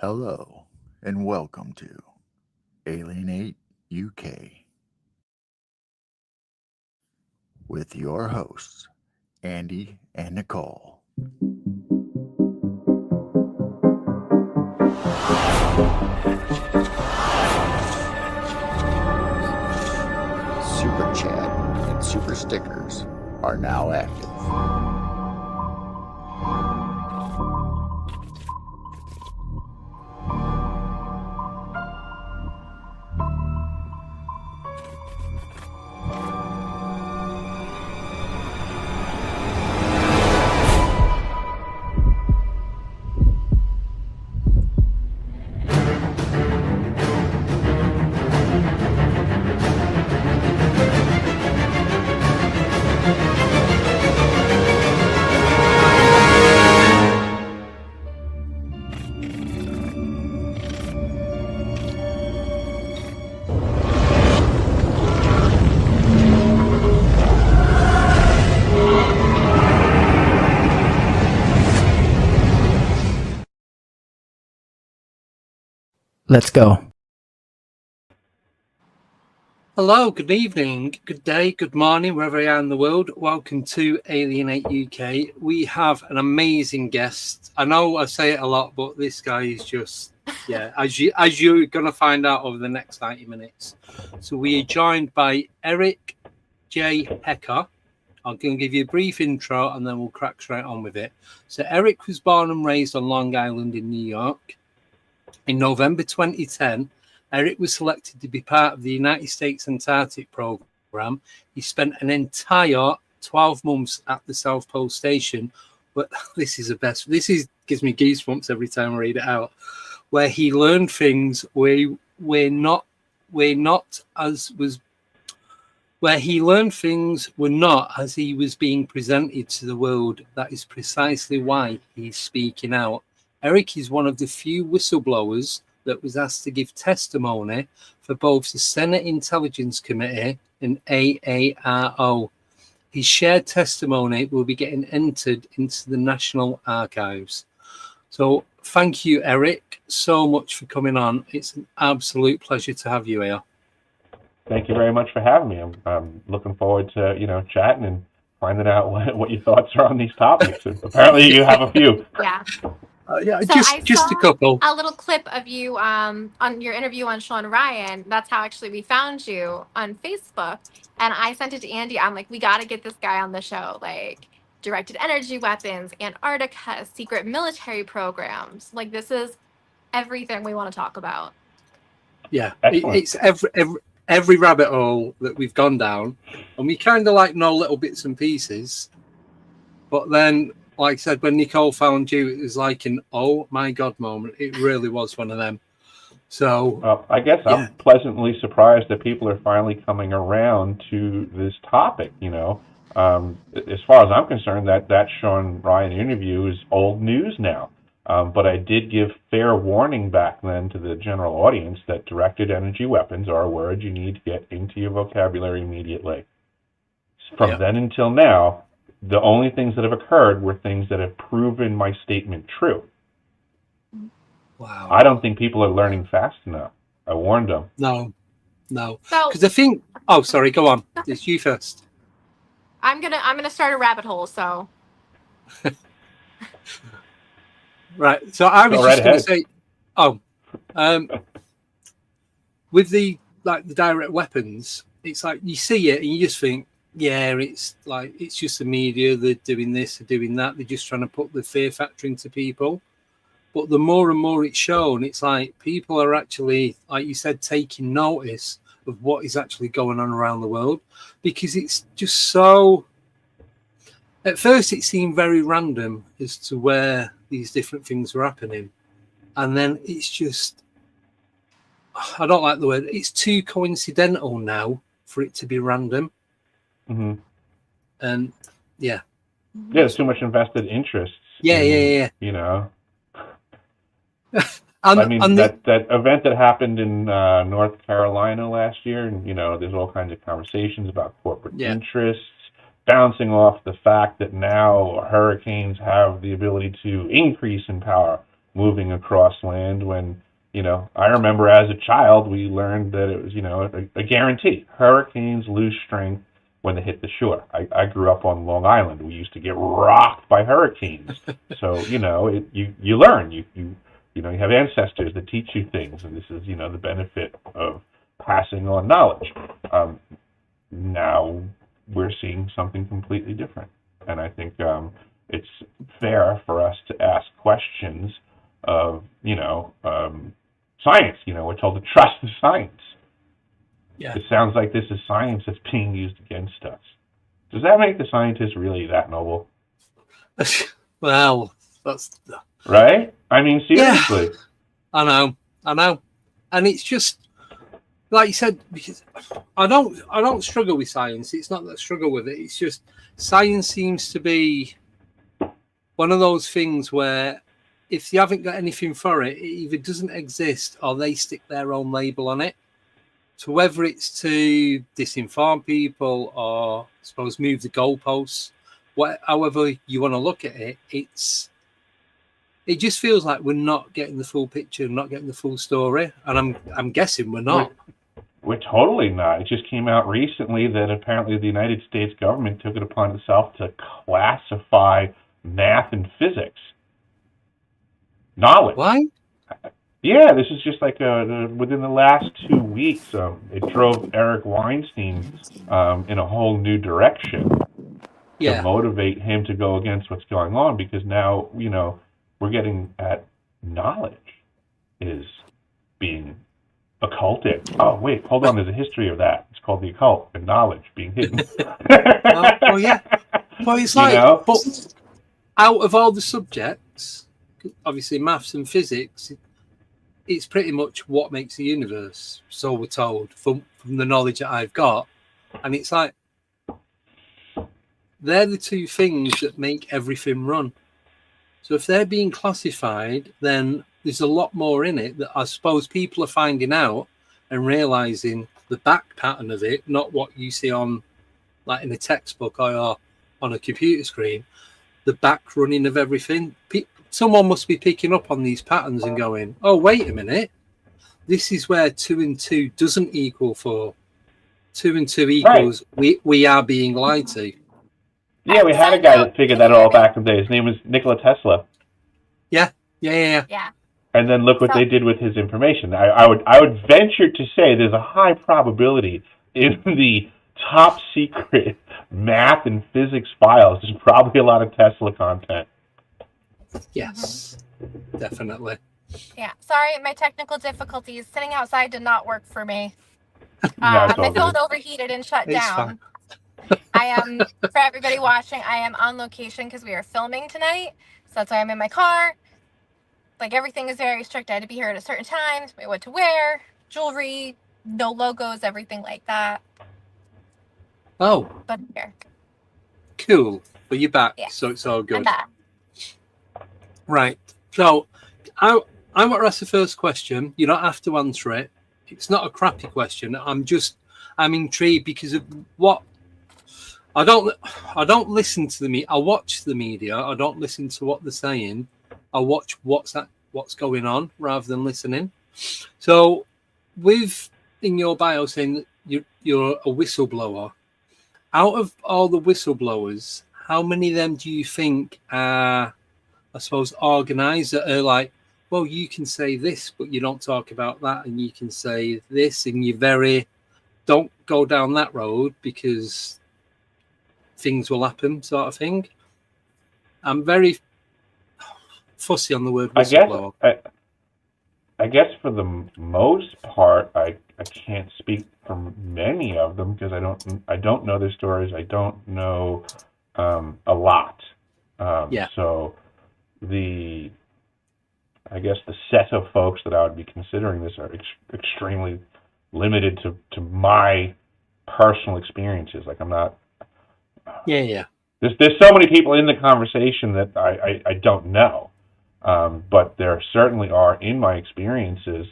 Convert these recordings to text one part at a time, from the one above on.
Hello, and welcome to Alienate UK with your hosts, Andy and Nicole. Super Chat and Super Stickers are now active. Let's go. Hello, good evening, good day, good morning, wherever you are in the world. Welcome to Alienate UK. We have an amazing guest. I know I say it a lot, but this guy is just, as you're going to find out over the next 90 minutes. So we are joined by Eric J. Hecker. I'm going to give you a brief intro and then we'll crack straight on with it. So Eric was born and raised on Long Island in New York. In November 2010, Eric was selected to be part of the United States Antarctic Program. He spent an entire 12 months at the South Pole Station. But this is the best. Gives me goosebumps every time I read it out. Where he learned things where he learned things were not as he was being presented to the world. That is precisely why he's speaking out. Eric is one of the few whistleblowers that was asked to give testimony for both the Senate Intelligence Committee and AARO. His shared testimony will be getting entered into the National Archives. So thank you, Eric, so much for coming on. It's an absolute pleasure to have you here. Thank you very much for having me. I'm looking forward to, chatting and finding out what your thoughts are on these topics. Apparently you have a few. Yeah. So just a couple. A little clip of you on your interview on Sean Ryan. That's how actually we found you on Facebook. And I sent it to Andy. I'm like, we got to get this guy on the show. Like directed energy weapons, Antarctica, secret military programs. Like this is everything we want to talk about. Yeah, it's every rabbit hole that we've gone down. And we kind of like know little bits and pieces. But then, like I said, when Nicole found you, it was like an oh my God moment. It really was one of them. So I guess I'm pleasantly surprised that people are finally coming around to this topic. As far as I'm concerned, that Sean Ryan interview is old news now. But I did give fair warning back then to the general audience that directed energy weapons are a word you need to get into your vocabulary immediately. From then until now, the only things that have occurred were things that have proven my statement true. Wow. I don't think people are learning fast enough. I warned them. No. Because the thing... Oh, sorry, go on. It's you first. I'm gonna start a rabbit hole, so... Right, so I was just going to say... with the direct weapons, it's like you see it and you just think, it's just the media, they're doing this, they're doing that, they're just trying to put the fear factor into people. But the more and more it's shown, it's like people are actually, like you said, taking notice of what is actually going on around the world, because it's just so... At first it seemed very random as to where these different things were happening. And then it's just, I don't like the word, it's too coincidental now for it to be random. Mm-hmm. And there's too much invested interest. Yeah. That event that happened in North Carolina last year, and there's all kinds of conversations about corporate interests, bouncing off the fact that now hurricanes have the ability to increase in power moving across land when, I remember as a child, we learned that it was, a guarantee. Hurricanes lose strength when they hit the shore. I grew up on Long Island. We used to get rocked by hurricanes. So, you learn. You have ancestors that teach you things, and this is, the benefit of passing on knowledge. Now we're seeing something completely different. And I think it's fair for us to ask questions of, science. We're told to trust the science. Yeah. It sounds like this is science that's being used against us. Does that make the scientists really that noble? Well, that's... Right? I mean, seriously. Yeah. I know. And it's just, like you said, because I don't struggle with science. It's not that I struggle with it. It's just science seems to be one of those things where if you haven't got anything for it, it either doesn't exist or they stick their own label on it. So whether it's to disinform people or, I suppose, move the goalposts, however you want to look at it, it just feels like we're not getting the full picture, not getting the full story, and I'm guessing we're not. We're totally not. It just came out recently that apparently the United States government took it upon itself to classify math and physics knowledge. Why? Yeah, this is just like within the last 2 weeks, it drove Eric Weinstein in a whole new direction to motivate him to go against what's going on, because now, we're getting at knowledge is being occulted. Oh, wait, hold on, there's a history of that. It's called the occult, and knowledge being hidden. Well, yeah. Well, it's like, but out of all the subjects, obviously maths and physics, it's pretty much what makes the universe, so we're told, from the knowledge that I've got. And it's like, they're the two things that make everything run. So if they're being classified, then there's a lot more in it that I suppose people are finding out and realizing the back pattern of it, not what you see on, like in a textbook or on a computer screen, the back running of everything. Someone must be picking up on these patterns and going, oh, wait a minute. This is where 2 and 2 doesn't equal 4. 2 and 2 equals, right. We are being lied to. Yeah, we had a guy that figured that all back in the day. His name was Nikola Tesla. Yeah. And then look what they did with his information. I would venture to say there's a high probability in the top secret math and physics files, there's probably a lot of Tesla content. Yes, definitely. Yeah, sorry, my technical difficulties. Sitting outside did not work for me. My phone overheated and shut down. I am, for everybody watching, I am on location because we are filming tonight. So that's why I'm in my car. Like, everything is very strict. I had to be here at a certain time, what to wear, jewelry, no logos, everything like that. Oh. But here. Cool. But you're back, so it's all good. I'm back. Right. So, I want to ask the first question. You don't have to answer it. It's not a crappy question. I'm intrigued because of what I don't listen to the media. I watch the media. I don't listen to what they're saying. I watch what's going on rather than listening. So, in your bio saying that you're a whistleblower, out of all the whistleblowers, how many of them do you think are, I suppose, organized that are like, well, you can say this, but you don't talk about that, and you can say this, and you don't go down that road because things will happen, sort of thing? I'm very fussy on the word whistleblower. I guess for the most part, I can't speak for many of them because I don't know their stories. I don't know a lot. So I guess the set of folks that I would be considering this are extremely limited to my personal experiences. Like, I'm not. Yeah. There's so many people in the conversation that I don't know. But there certainly are, in my experiences,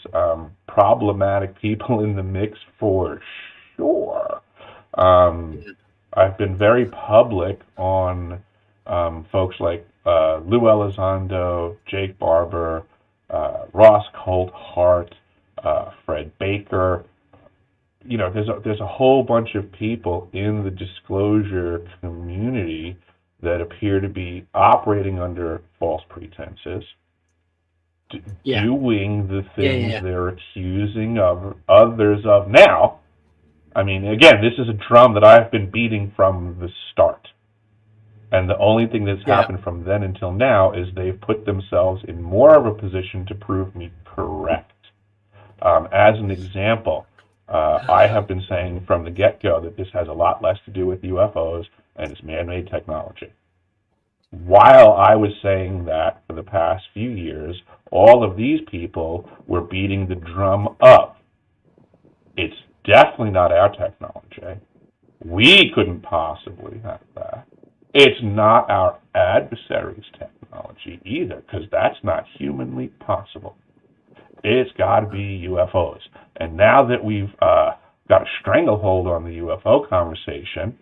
problematic people in the mix for sure. I've been very public on folks like Lou Elizondo, Jake Barber, Ross Coulthart, Fred Baker. There's a whole bunch of people in the disclosure community that appear to be operating under false pretenses, doing the things they're accusing of others of now. I mean, again, this is a drum that I've been beating from the start. And the only thing that's happened from then until now is they've put themselves in more of a position to prove me correct. As an example, I have been saying from the get-go that this has a lot less to do with UFOs and it's man-made technology. While I was saying that for the past few years, all of these people were beating the drum up. It's definitely not our technology. We couldn't possibly have that. It's not our adversaries' technology either, because that's not humanly possible. It's got to be UFOs. And now that we've got a stranglehold on the UFO conversation,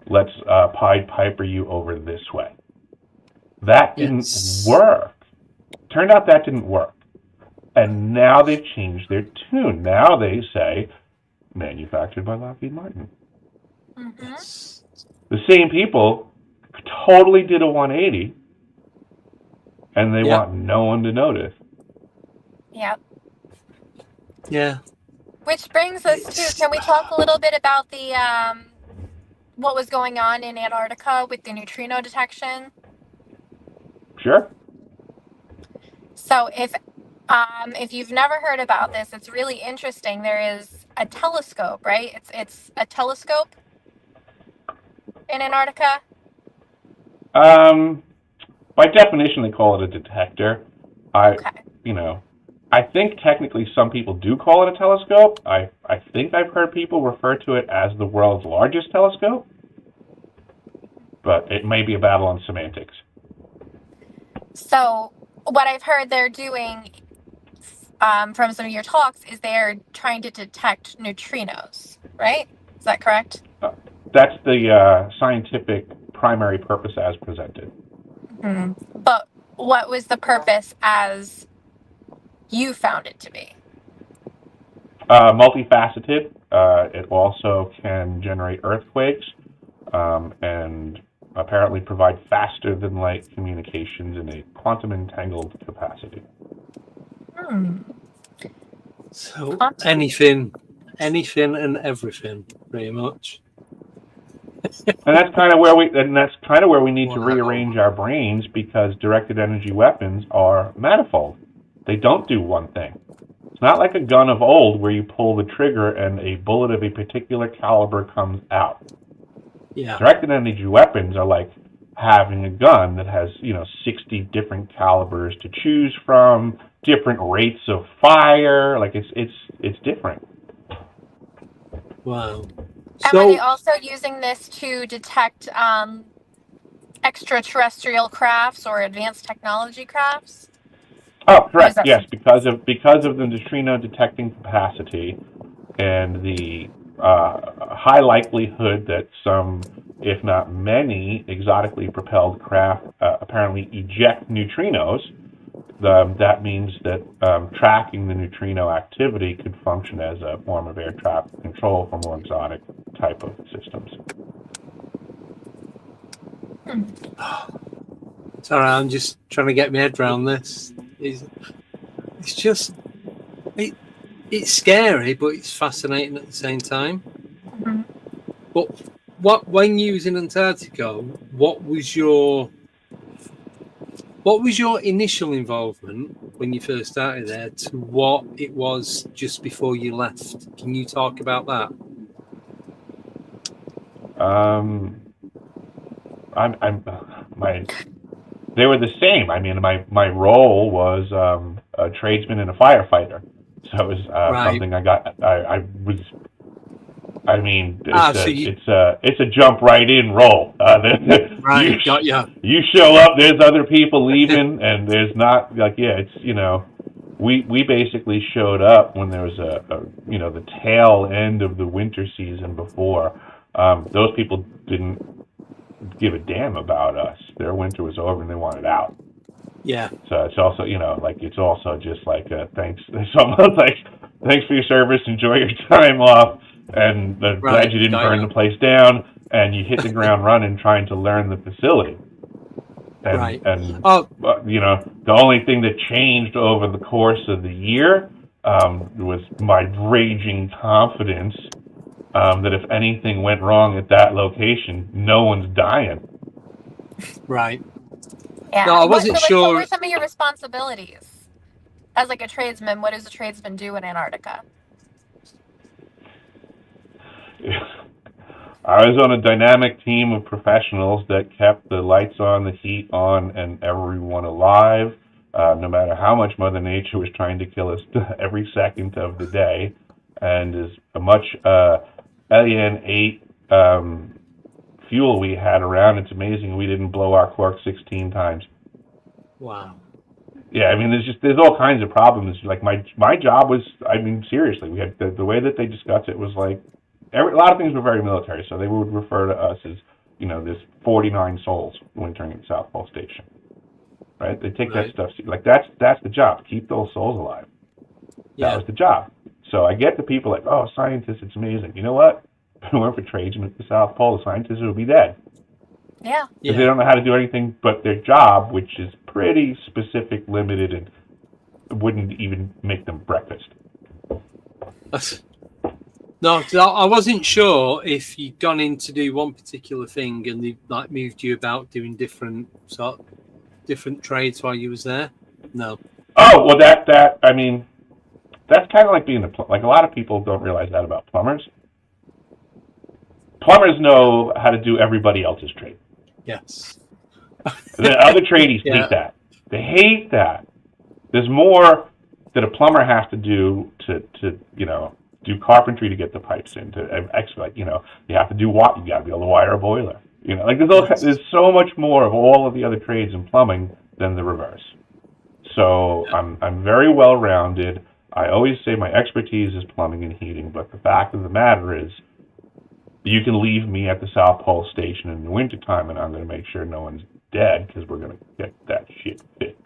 let's Pied Piper you over this way. That didn't work. Turned out that didn't work. And now they've changed their tune. Now they say, manufactured by Lockheed Martin. Mm-hmm. The same people totally did a 180, and they want no one to notice. Yep. Yeah. Which brings us to, can we talk a little bit about the what was going on in Antarctica with the neutrino detection? Sure. So if you've never heard about this, it's really interesting. There is a telescope, right? It's a telescope in Antarctica. By definition, they call it a detector. I think technically some people do call it a telescope. I think I've heard people refer to it as the world's largest telescope, but it may be a battle on semantics. So what I've heard they're doing from some of your talks is they're trying to detect neutrinos, right? Is that correct? That's the scientific primary purpose as presented. Mm-hmm. But what was the purpose as you found it to be? Multifaceted. It also can generate earthquakes and apparently provide faster than light communications in a quantum entangled capacity. So anything and everything, pretty much. And that's kind of where we need to rearrange our brains, because directed energy weapons are manifold. They don't do one thing. It's not like a gun of old where you pull the trigger and a bullet of a particular caliber comes out. Yeah. Directed energy weapons are like having a gun that has 60 different calibers to choose from, different rates of fire. Like it's different. Wow. And are they also using this to detect extraterrestrial crafts or advanced technology crafts? Oh, correct. Yes, because of the neutrino detecting capacity and the high likelihood that some, if not many, exotically propelled craft apparently eject neutrinos. That means that tracking the neutrino activity could function as a form of air traffic control for more exotic type of systems. Sorry, I'm just trying to get my head around this. It's just it's scary, but it's fascinating at the same time. Mm-hmm. But when you was in Antarctica, what was your initial involvement when you first started there to what it was just before you left? Can you talk about that? They were the same. I mean, my role was a tradesman and a firefighter, so it was something I got. I mean, it's a jump right in role. Right, got ya. You show up, there's other people leaving, and there's not we basically showed up when there was the tail end of the winter season before. Those people give a damn about us. Their winter was over and they wanted out. Yeah. So it's also, it's also just like thanks. It's almost like thanks for your service. Enjoy your time off, and glad you didn't burn the place down. And you hit the ground running, trying to learn the facility. And, the only thing that changed over the course of the year was my raging confidence that if anything went wrong at that location, no one's dying. Right. Yeah. No, I wasn't sure. What were some of your responsibilities as like a tradesman? What does a tradesman do in Antarctica? I was on a dynamic team of professionals that kept the lights on, the heat on, and everyone alive, no matter how much Mother Nature was trying to kill us every second of the day. And as much LN8 fuel we had around, it's amazing we didn't blow our cork 16 times. Wow. Yeah, I mean, there's all kinds of problems. Like my job was, I mean, seriously, we had the way that they discussed it was like, a lot of things were very military, so they would refer to us as, there's 49 souls wintering at South Pole Station, right? They take that stuff, like that's the job, keep those souls alive. That was the job. So I get the people like, oh, scientists, it's amazing. You know what? If it weren't for tradesmen at the South Pole, the scientists would be dead. Yeah. Because they don't know how to do anything but their job, which is pretty specific, limited, and wouldn't even make them breakfast. No, I wasn't sure if you'd gone in to do one particular thing and they like moved you about doing different trades while you was there. No. Oh well, that I mean, that's kind of like being like a lot of people don't realize that about plumbers. Plumbers know how to do everybody else's trade. Yes. The other tradies hate that. They hate that. There's more that a plumber has to do to do carpentry to get the pipes in, to expedite, you have to do what? You got to be able to wire a boiler. There's so much more of all of the other trades in plumbing than the reverse. So I'm very well-rounded. I always say my expertise is plumbing and heating, but the fact of the matter is you can leave me at the South Pole Station in the wintertime and I'm going to make sure no one's dead because we're going to get that shit fixed.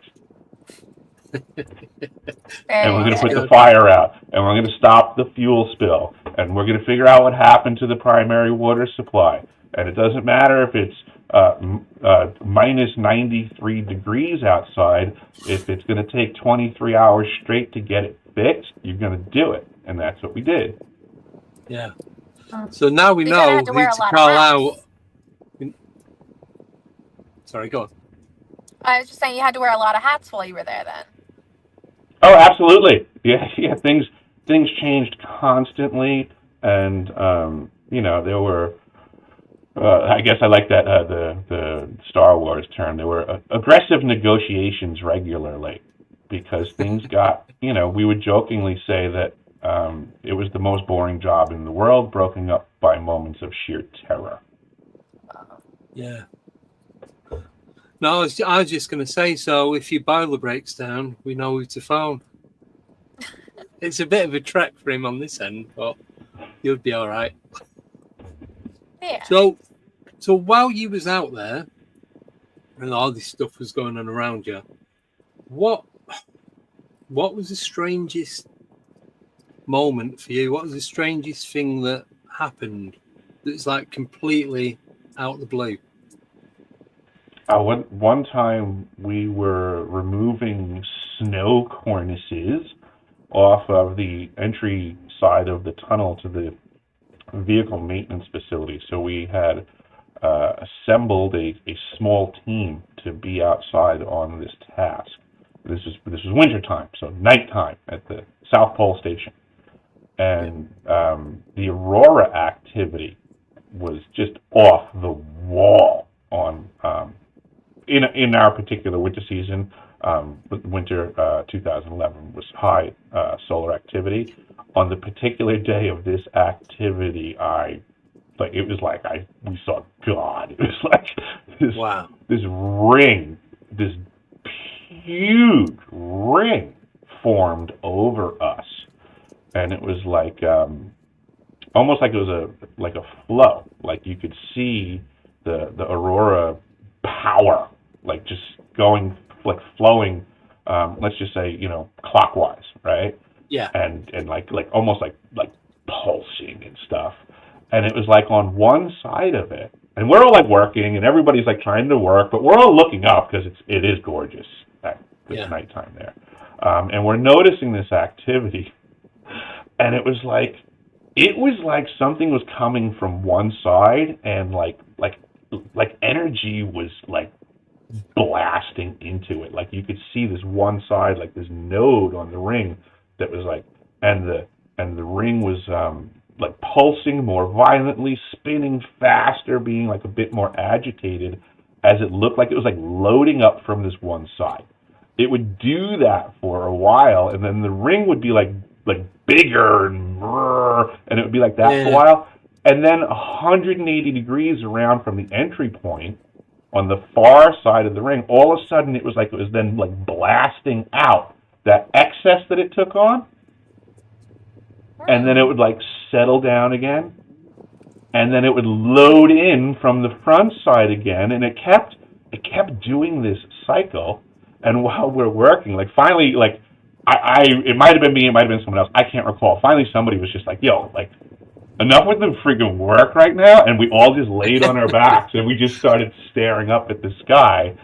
And we're going to put the fire out, and we're going to stop the fuel spill, and we're going to figure out what happened to the primary water supply. And it doesn't matter if it's minus 93 degrees outside. If it's going to take 23 hours straight to get it fixed, you're going to do it. And that's what we did. Yeah. So now we know who to call out. Sorry, go on. I was just saying you had to wear a lot of hats while you were there then. Oh, absolutely. Yeah. Things changed constantly, and there were. I guess I like that the Star Wars term. There were aggressive negotiations regularly because things got. We would jokingly say that it was the most boring job in the world, broken up by moments of sheer terror. Yeah. No, I was just going to say, so if your boiler breaks down, we know who to phone. It's a bit of a trek for him on this end, but you'll be all right. Yeah. So while you was out there and all this stuff was going on around you, what was the strangest moment for you? What was the strangest thing that happened that's like completely out of the blue? One time we were removing snow cornices off of the entry side of the tunnel to the vehicle maintenance facility. So we had assembled a small team to be outside on this task. This was wintertime, so nighttime at the South Pole Station. And the aurora activity was just off the wall on in our particular winter season. Winter 2011 was high solar activity. On the particular day of this activity, we saw God. It was like this ring, this huge ring formed over us, and it was like almost like it was a flow. Like you could see the aurora power, like just going, like flowing, let's just say, clockwise, right? Yeah. And like almost like pulsing and stuff. And it was like on one side of it, and we're all like working, and everybody's like trying to work, but we're all looking up because it is gorgeous at this nighttime there, and we're noticing this activity, and it was like something was coming from one side, and like energy was like blasting into it. Like you could see this one side, like this node on the ring that was like, and the ring was like pulsing more violently, spinning faster, being like a bit more agitated, as it looked like it was like loading up from this one side. It would do that for a while, and then the ring would be like bigger and it would be like that for a while, and then 180 degrees around from the entry point on the far side of the ring, all of a sudden it was then like blasting out that excess that it took on, and then it would like settle down again, and then it would load in from the front side again, and it kept doing this cycle. And while we're working, like finally, like it might have been me, it might have been someone else, I can't recall. Finally, somebody was just like, "Yo, like enough with the freaking work right now," and we all just laid on our backs and we just started staring up at the sky,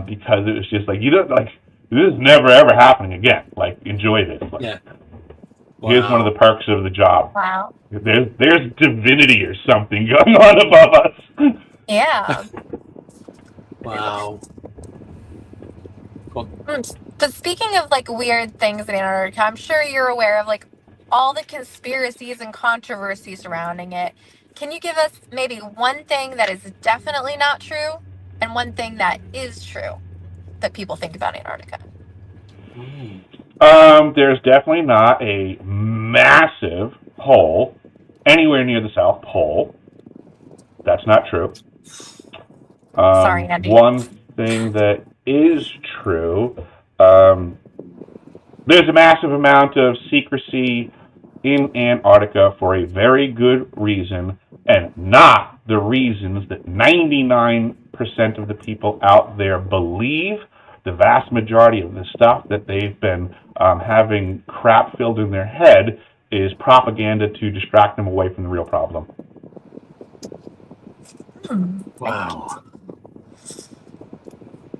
because it was just like, this is never ever happening again. Like, enjoy this. Like, yeah. Wow. Here's one of the perks of the job. Wow. There's divinity or something going on above us. Yeah. Wow. Cool. But speaking of like weird things in Antarctica, I'm sure you're aware of like all the conspiracies and controversies surrounding it. Can you give us maybe one thing that is definitely not true and one thing that is true that people think about Antarctica? There's definitely not a massive hole anywhere near the South Pole. That's not true. Sorry, Andy. One thing that is true, there's a massive amount of secrecy in Antarctica for a very good reason, and not the reasons that 99% of the people out there believe. The vast majority of the stuff that they've been having crap filled in their head is propaganda to distract them away from the real problem. Wow.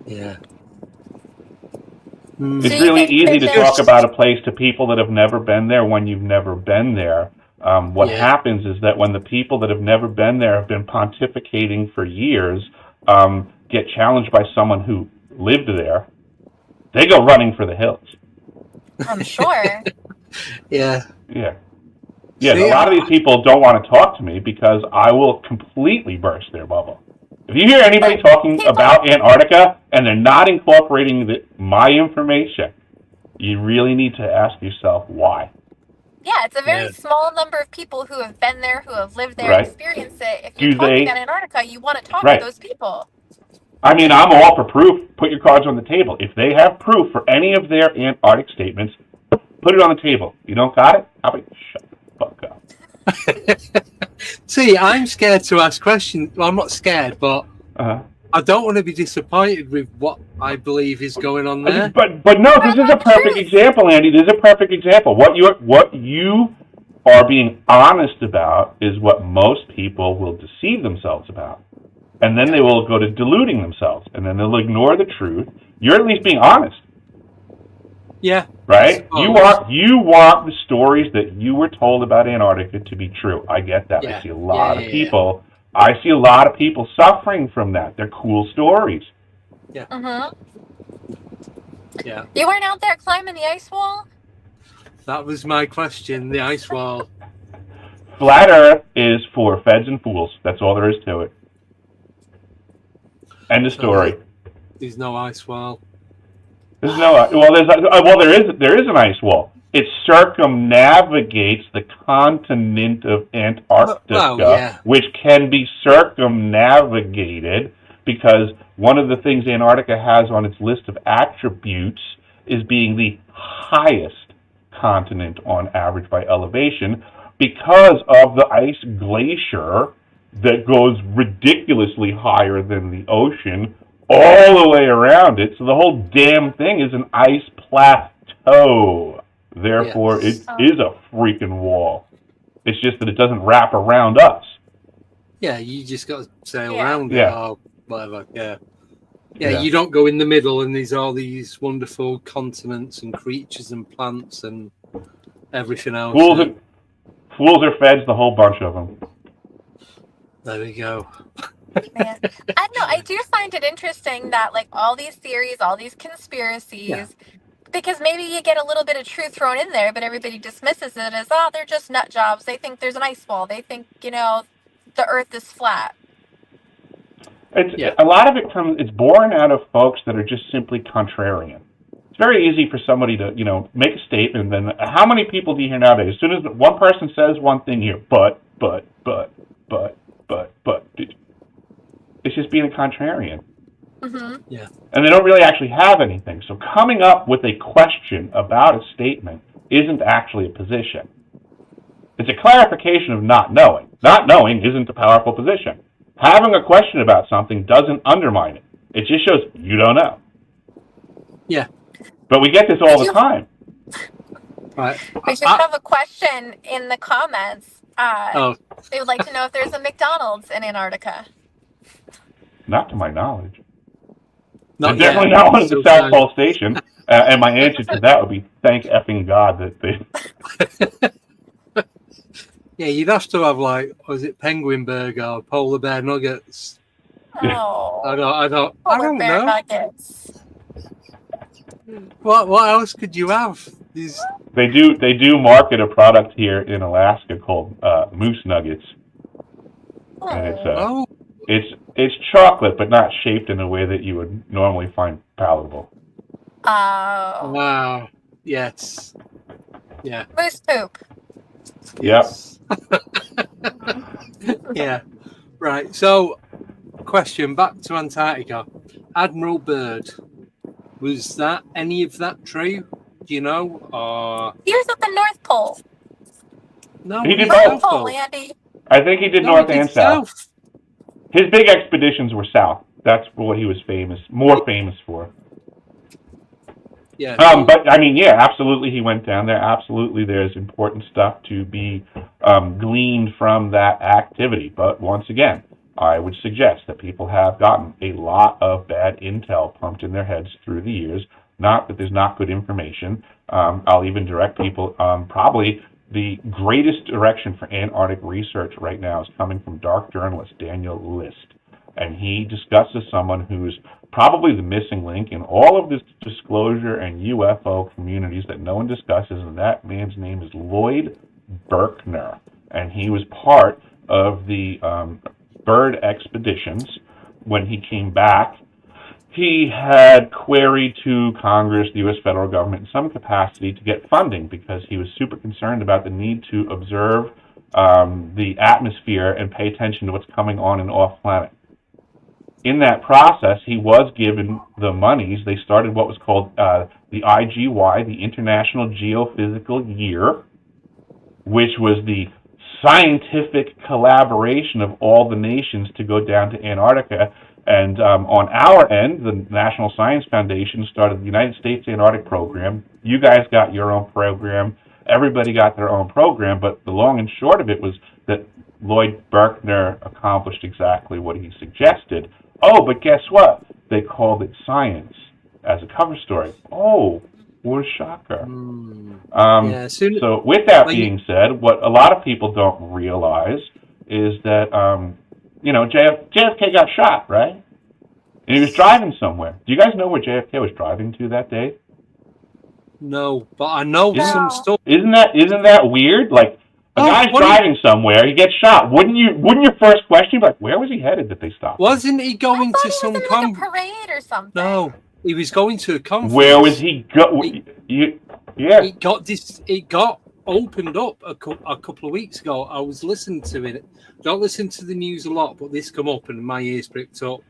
Yeah. It's really easy to talk about a place to people that have never been there when you've never been there. What happens is that when the people that have never been there have been pontificating for years, get challenged by someone who lived there, they go running for the hills. I'm sure. Yeah. Yeah. Yeah, a lot of these people don't want to talk to me because I will completely burst their bubble. If you hear anybody talking about Antarctica and they're not incorporating my information, you really need to ask yourself why. Yeah, it's a very small number of people who have been there, who have lived there, experienced it. If you're talking about Antarctica, you want to talk to those people. I mean, I'm all for proof. Put your cards on the table. If they have proof for any of their Antarctic statements, put it on the table. You don't got it? How about shut the fuck up? See, I'm scared to ask questions. Well, I'm not scared, but I don't want to be disappointed with what I believe is going on there. But no, this is a perfect example, Andy. This is a perfect example. What you are being honest about is what most people will deceive themselves about. And then they will go to deluding themselves, and then they'll ignore the truth. You're at least being honest. Yeah. Right? You want the stories that you were told about Antarctica to be true. I get that. Yeah. I see a lot of people. I see a lot of people suffering from that. They're cool stories. Yeah. Yeah. You weren't out there climbing the ice wall? That was my question, the ice wall. Flat Earth is for feds and fools. That's all there is to it. End of story. There's no ice wall. There's no there is an ice wall. It circumnavigates the continent of Antarctica, which can be circumnavigated because one of the things Antarctica has on its list of attributes is being the highest continent on average by elevation because of the ice glacier that goes ridiculously higher than the ocean all the way around it. So the whole damn thing is an ice plateau. Therefore, Yes. it is a freaking wall. It's just that it doesn't wrap around us. Yeah, you just got to sail Yeah. around it Yeah. or whatever. Yeah. Yeah. Yeah, you don't go in the middle and there's all these wonderful continents and creatures and plants and everything else. Fools are feds, the whole bunch of them. There we go. Man. I don't know. I do find it interesting that like all these theories, all these conspiracies, Yeah. because maybe you get a little bit of truth thrown in there, but everybody dismisses it as, oh, they're just nut jobs. They think there's an ice wall. They think, the earth is flat. A lot of it's born out of folks that are just simply contrarian. It's very easy for somebody to, make a statement, and then how many people do you hear nowadays? As soon as one person says one thing, you hear, but. It's just being a contrarian. Mm-hmm. Yeah. And they don't really actually have anything. So coming up with a question about a statement isn't actually a position. It's a clarification of not knowing. Not knowing isn't a powerful position. Having a question about something doesn't undermine it. It just shows you don't know. Yeah. But we get this all the time. Right. We just have a question in the comments. They would like to know if there's a McDonald's in Antarctica. Not to my knowledge. Not definitely yet. not one at the South Pole Station. And my answer to that would be, thank effing God that they... Yeah, you'd have to have was it penguin burger or polar bear nuggets? Oh. I don't Polar bear know. nuggets. What else could you have? They do market a product here in Alaska called moose nuggets, and it's chocolate, but not shaped in a way that you would normally find palatable. Oh. Wow. Yes. Yeah. Moose poop. Yep. Yeah. Right. So, question back to Antarctica. Admiral Byrd, was any of that true? Do you know? Or He was at the North Pole. no, He did North both. Pole, Andy. I think he did No, north he did and south. His big expeditions were south. That's what he was more famous for. Yeah. But I mean, yeah, absolutely, he went down there. Absolutely, there's important stuff to be gleaned from that activity. But once again, I would suggest that people have gotten a lot of bad intel pumped in their heads through the years. Not that there's not good information. I'll even direct people. Probably the greatest direction for Antarctic research right now is coming from dark journalist Daniel List. And he discusses someone who's probably the missing link in all of this disclosure and UFO communities that no one discusses, and that man's name is Lloyd Berkner. And he was part of the Byrd expeditions. When he came back, he had queried to Congress, the U.S. federal government, in some capacity to get funding because he was super concerned about the need to observe the atmosphere and pay attention to what's coming on and off planet. In that process, he was given the monies. They started what was called the IGY, the International Geophysical Year, which was the scientific collaboration of all the nations to go down to Antarctica. And on our end, the National Science Foundation started the United States Antarctic Program. You guys got your own program. Everybody got their own program. But the long and short of it was that Lloyd Berkner accomplished exactly what he suggested. Oh, but guess what? They called it science as a cover story. Oh, what a shocker. So with that being said, what a lot of people don't realize is that, JFK got shot, right? And he was driving somewhere. Do you guys know where JFK was driving to that day? No, but I know some stuff. Isn't that weird? Like, a guy's driving somewhere, he gets shot. Wouldn't your first question be like, where was he headed that they stopped? Wasn't he going to some like a parade or something? No, he was going to a conference. Where was he It got opened up a couple of weeks ago. I was listening to it. Don't listen to the news a lot, but this come up and my ears pricked up.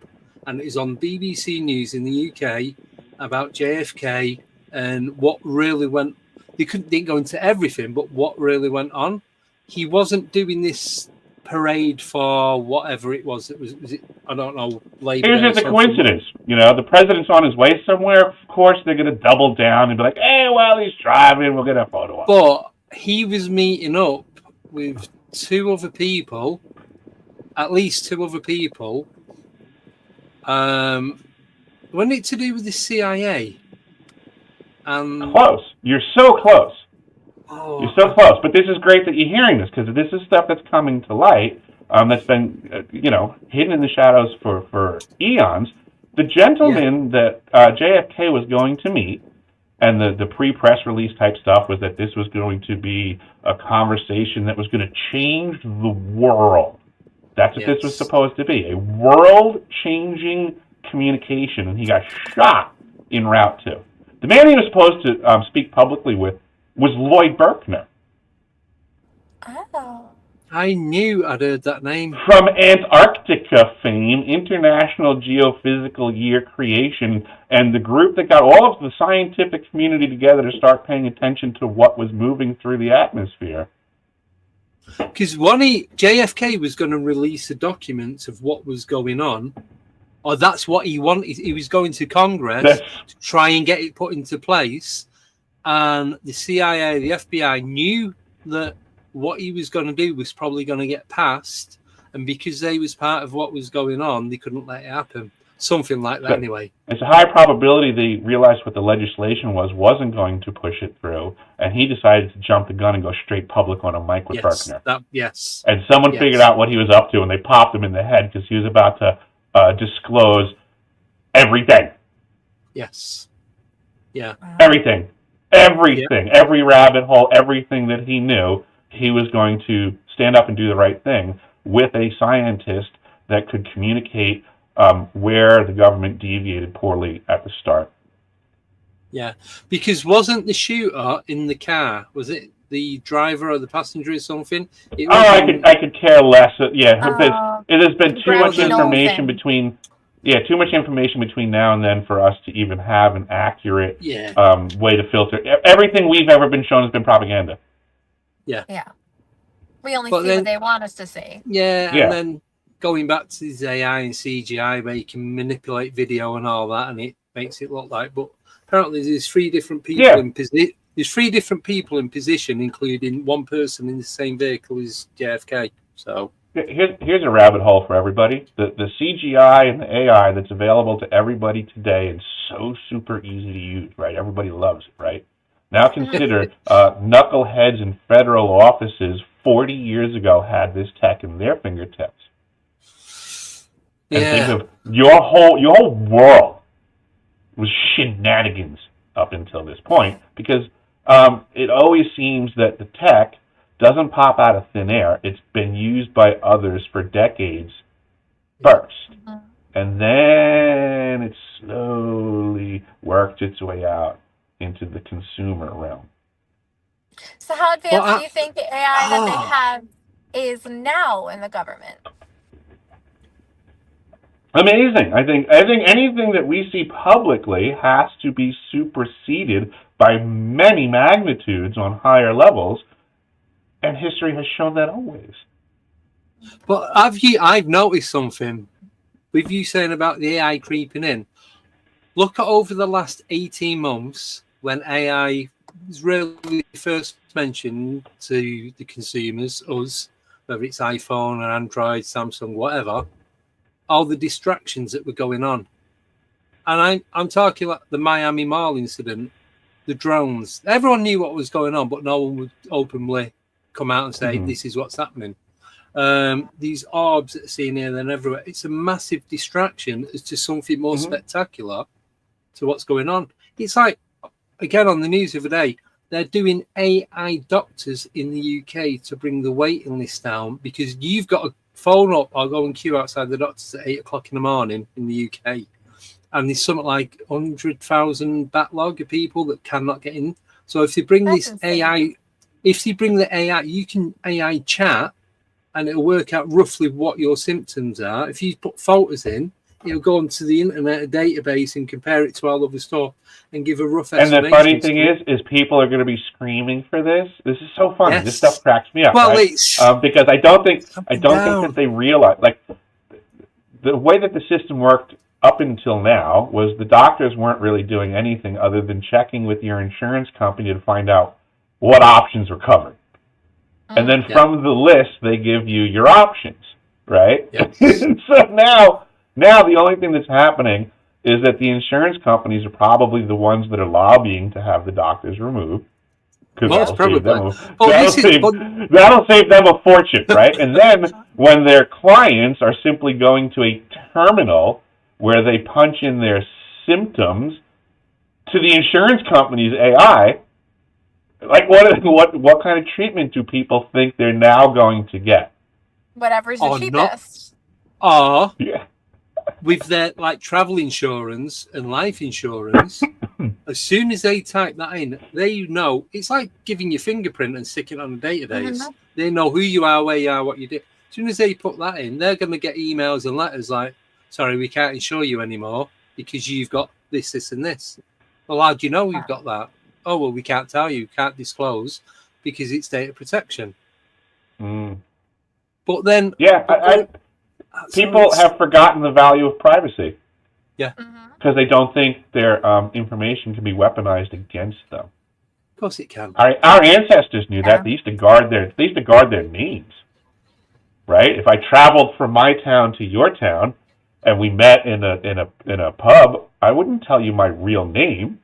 And it was on BBC News in the UK about JFK and what really went. They didn't go into everything, but what really went on. He wasn't doing this parade for whatever it was. It was it, I don't know, Labor It was Day just or a something. coincidence. The president's on his way somewhere. Of course, they're going to double down and be like, hey, while he's driving, we'll get a photo of him. But he was meeting up with two other people, at least two other people. Wasn't it to do with the CIA? Close. You're so close. Oh, You're so close. But this is great that you're hearing this, because this is stuff that's coming to light, that's been, hidden in the shadows for eons. The gentleman that JFK was going to meet, and the pre-press release type stuff was that this was going to be a conversation that was going to change the world. That's what this was supposed to be, a world-changing communication, and he got shot en route to. The man he was supposed to speak publicly with was Lloyd Berkner. Oh. I knew I'd heard that name. From Antarctica fame, International Geophysical Year creation, and the group that got all of the scientific community together to start paying attention to what was moving through the atmosphere. Because JFK was going to release the documents of what was going on, or that's what he wanted. He was going to Congress to try and get it put into place. And the CIA, the FBI knew that what he was going to do was probably going to get passed. And because they was part of what was going on, they couldn't let it happen. Something like that, anyway. It's a high probability they realized what the legislation wasn't going to push it through. And he decided to jump the gun and go straight public on a mic with Berkner. And someone figured out what he was up to, and they popped him in the head because he was about to disclose everything. Yes. Yeah. Everything. Every rabbit hole, everything that he knew, he was going to stand up and do the right thing with a scientist that could communicate where the government deviated poorly at the start. Yeah, because wasn't the shooter in the car? Was it the driver or the passenger or something? I could care less. There's been too much information between. Yeah, too much information between now and then for us to even have an accurate way to filter. Everything we've ever been shown has been propaganda. Yeah. We only see what they want us to see. Yeah, and then going back to this AI and CGI where you can manipulate video and all that, and it makes it look like. But apparently, there's three different people in position. There's three different people in position, including one person in the same vehicle as JFK. So. Here's a rabbit hole for everybody. The CGI and the AI that's available to everybody today is so super easy to use, right? Everybody loves it, right? Now consider knuckleheads in federal offices 40 years ago had this tech in their fingertips. And think of your whole world was shenanigans up until this point, because it always seems that the tech doesn't pop out of thin air. It's been used by others for decades first. And then it slowly worked its way out into the consumer realm. So how advanced do you think the AI that they have is now in the government? Amazing. I think anything that we see publicly has to be superseded by many magnitudes on higher levels. And history has shown that always. But I've noticed something with you saying about the AI creeping in. Look at over the last 18 months when AI was really first mentioned to the consumers, us, whether it's iPhone or Android, Samsung, whatever, all the distractions that were going on. And I'm talking like the Miami Mall incident, the drones. Everyone knew what was going on, but no one would openly come out and say, this is what's happening. These orbs that are seen here and everywhere, it's a massive distraction as to something more spectacular to what's going on. It's like, again, on the news the other day, they're doing AI doctors in the UK to bring the waiting list down because you've got to phone up or go and queue outside the doctors at 8 o'clock in the morning in the UK. And there's something like 100,000 backlog of people that cannot get in. So if they bring AI... If you bring the AI, you can AI chat and it'll work out roughly what your symptoms are. If you put photos in, He'll go onto the internet database and compare it to all other stuff and give a rough And estimation. the funny thing is people are going to be screaming for this. This is so funny. Yes. This stuff cracks me up, Well, right? it's because I don't think down. that they realize, like, the way that the system worked up until now was the doctors weren't really doing anything other than checking with your insurance company to find out what options were covered. And then from the list, they give you your options, right? Yes. So now the only thing that's happening is that the insurance companies are probably the ones that are lobbying to have the doctors removed. Most probably. That'll save them a fortune, right? And then when their clients are simply going to a terminal where they punch in their symptoms to the insurance company's AI, like what kind of treatment do people think they're now going to get? Whatever's the cheapest. Yeah. With their like travel insurance and life insurance, as soon as they type that in, they know it's like giving your fingerprint and sticking it on a database. Mm-hmm. They know who you are, where you are, what you do. As soon as they put that in, they're going to get emails and letters like, "Sorry, we can't insure you anymore because you've got this, this, and this." Well, how do you know you've got that? Oh, well, we can't tell you, can't disclose because it's data protection. Mm. But then, people have forgotten the value of privacy. Yeah. Because they don't think their information can be weaponized against them. Of course it can. Our ancestors knew that. They used to guard their names. Right? If I traveled from my town to your town and we met in a pub, I wouldn't tell you my real name.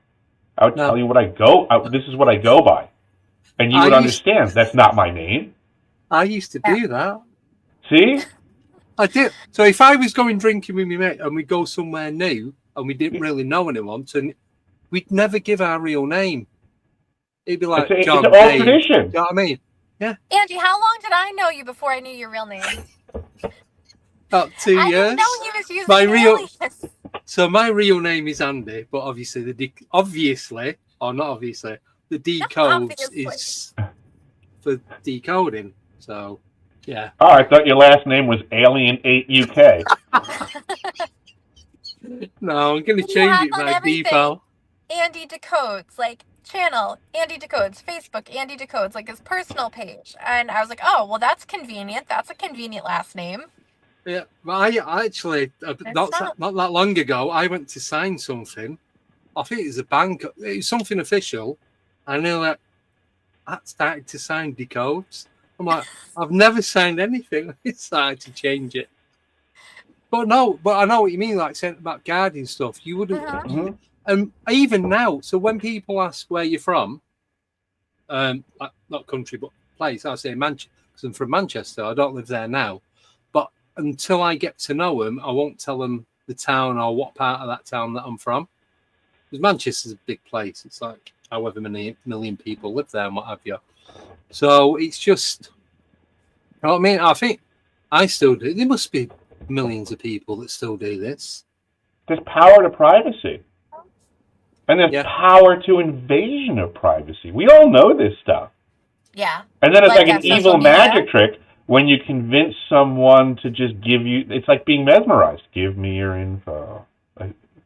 I would tell you this is what I go by. And you would understand that's not my name. I used to do that. See? I did. So if I was going drinking with my mate and we go somewhere new and we didn't really know anyone, so we'd never give our real name. It'd be like John. It's an old tradition. You know what I mean? Yeah. Andy, how long did I know you before I knew your real name? About 2 years. I didn't know he was using my real. So my real name is Andy, but obviously the decode is for decoding. So. Yeah. Oh, I thought your last name was Alien 8 UK. No, I'm going to change it by default. Andy Decodes, like channel, Andy Decodes, Facebook, Andy Decodes, like his personal page. And I was like, oh, well, that's convenient. That's a convenient last name. Yeah, but I actually, not that long ago, I went to sign something. I think it was a bank. It was something official. I knew that I started to sign decodes. I'm like, I've never signed anything. I decided to change it. But I know what you mean, like saying about guarding stuff. You wouldn't, even now. So when people ask where you're from, not country, but place, I say Manchester, because I'm from Manchester. I don't live there now. But until I get to know them, I won't tell them the town or what part of that town that I'm from. Because Manchester's a big place. It's like however many million people live there and what have you. So it's just, you know what I mean? I think I still do. There must be millions of people that still do this. There's power to privacy. And there's power to invasion of privacy. We all know this stuff. Yeah. And then it's like an evil magic trick when you convince someone to just give you, it's like being mesmerized. Give me your info.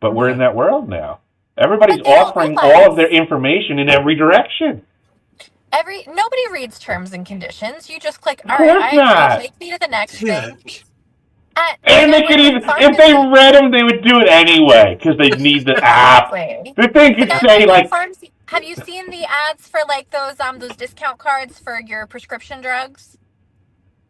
But we're in that world now. Everybody's offering all of their information in every direction. Nobody reads terms and conditions. You just click, all right, I agree, take me to the next thing. And they could even, if they read them, they would do it anyway, because they need the app. The thing could say, like... Have you seen the ads for, like, those discount cards for your prescription drugs?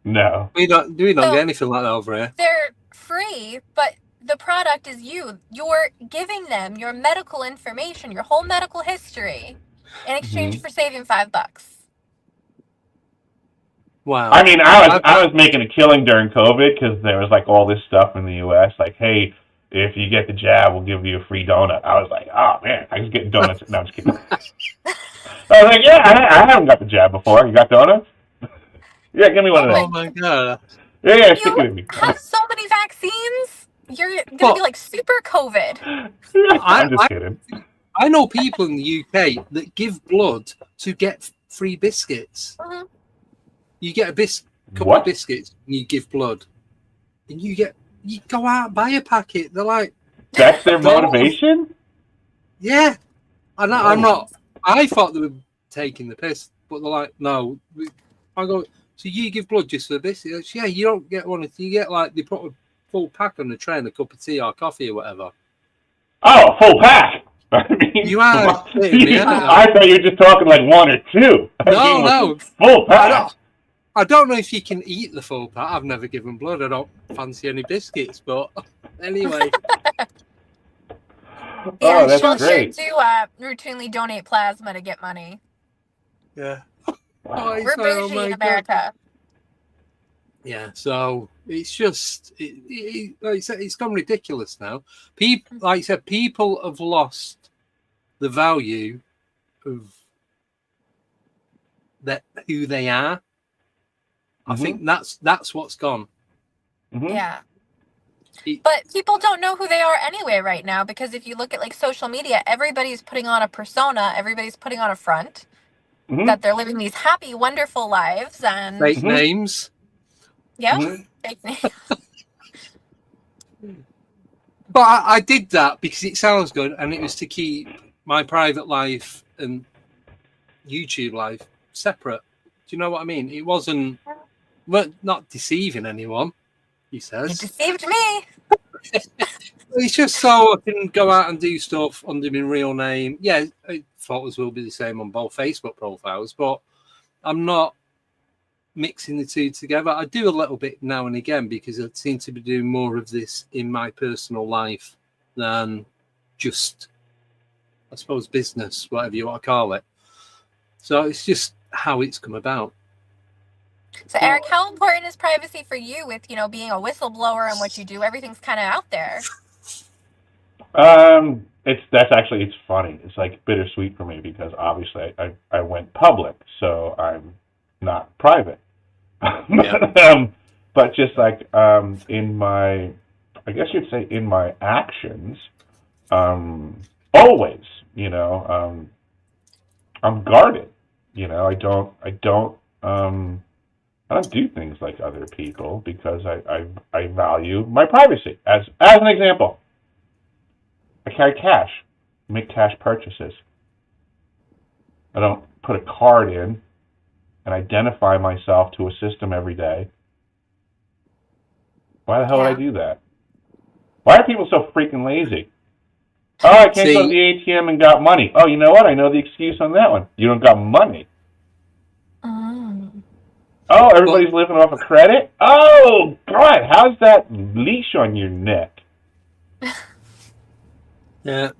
No. We don't get anything like that over here. They're free, but the product is you. You're giving them your medical information, your whole medical history, in exchange for saving $5. Wow. I mean, I was making a killing during COVID because there was like all this stuff in the U.S. like, hey, if you get the jab, we'll give you a free donut. I was like, oh man, I was getting donuts. No, I'm just kidding. I was like, yeah, I haven't got the jab before. You got donuts? Yeah, give me one of those. Oh my god. Yeah, stick it in me. Have so many vaccines. You're gonna be like super COVID. I'm just kidding. I know people in the UK that give blood to get free biscuits. You get a couple of biscuits and you give blood. And you you go out and buy a packet. They're like, that's their motivation? yeah. I'm not. I thought they were taking the piss, but they're like, no. I go, so you give blood just for this? Goes, yeah, you don't get one. You get like, they put a full pack on the train, a cup of tea or coffee or whatever. Oh, full pack. I mean, you are. I thought you were just talking like one or two. No. Full pack. I don't know if you can eat the full pack. I've never given blood. I don't fancy any biscuits, but anyway. Yeah, that's she'll great. sure do routinely donate plasma to get money. Yeah. Wow. We're bougie in America. God. Yeah, so it's just, like I said, it's gone ridiculous now. People, like I said, people have lost the value of who they are. I think that's what's gone. Yeah. But people don't know who they are anyway right now, because if you look at like social media, everybody's putting on a persona, everybody's putting on a front that they're living these happy, wonderful lives and fake names. Yeah, fake names. But I did that because it sounds good, and it was to keep my private life and YouTube life separate. Do you know what I mean? It wasn't not deceiving anyone. He says. You deceived me. It's just so I can go out and do stuff under my real name. Yeah, photos will be the same on both Facebook profiles, but I'm not mixing the two together. I do a little bit now and again because I seem to be doing more of this in my personal life than just, I suppose, business, whatever you want to call it. So it's just how it's come about. So, Eric, how important is privacy for you with, being a whistleblower and what you do? Everything's kind of out there. It's funny. It's like bittersweet for me because obviously I went public, so I'm not private. Yeah. But just like in my, I guess you'd say in my actions, always, I'm guarded. I don't do things like other people because I value my privacy. As an example, I carry cash, make cash purchases. I don't put a card in and identify myself to a system every day. Why the hell would I do that? Why are people so freaking lazy? Oh, I can't go to the ATM and got money. Oh, you know what? I know the excuse on that one. You don't got money. Oh, everybody's living off of credit? Oh, God, how's that leash on your neck? Yeah.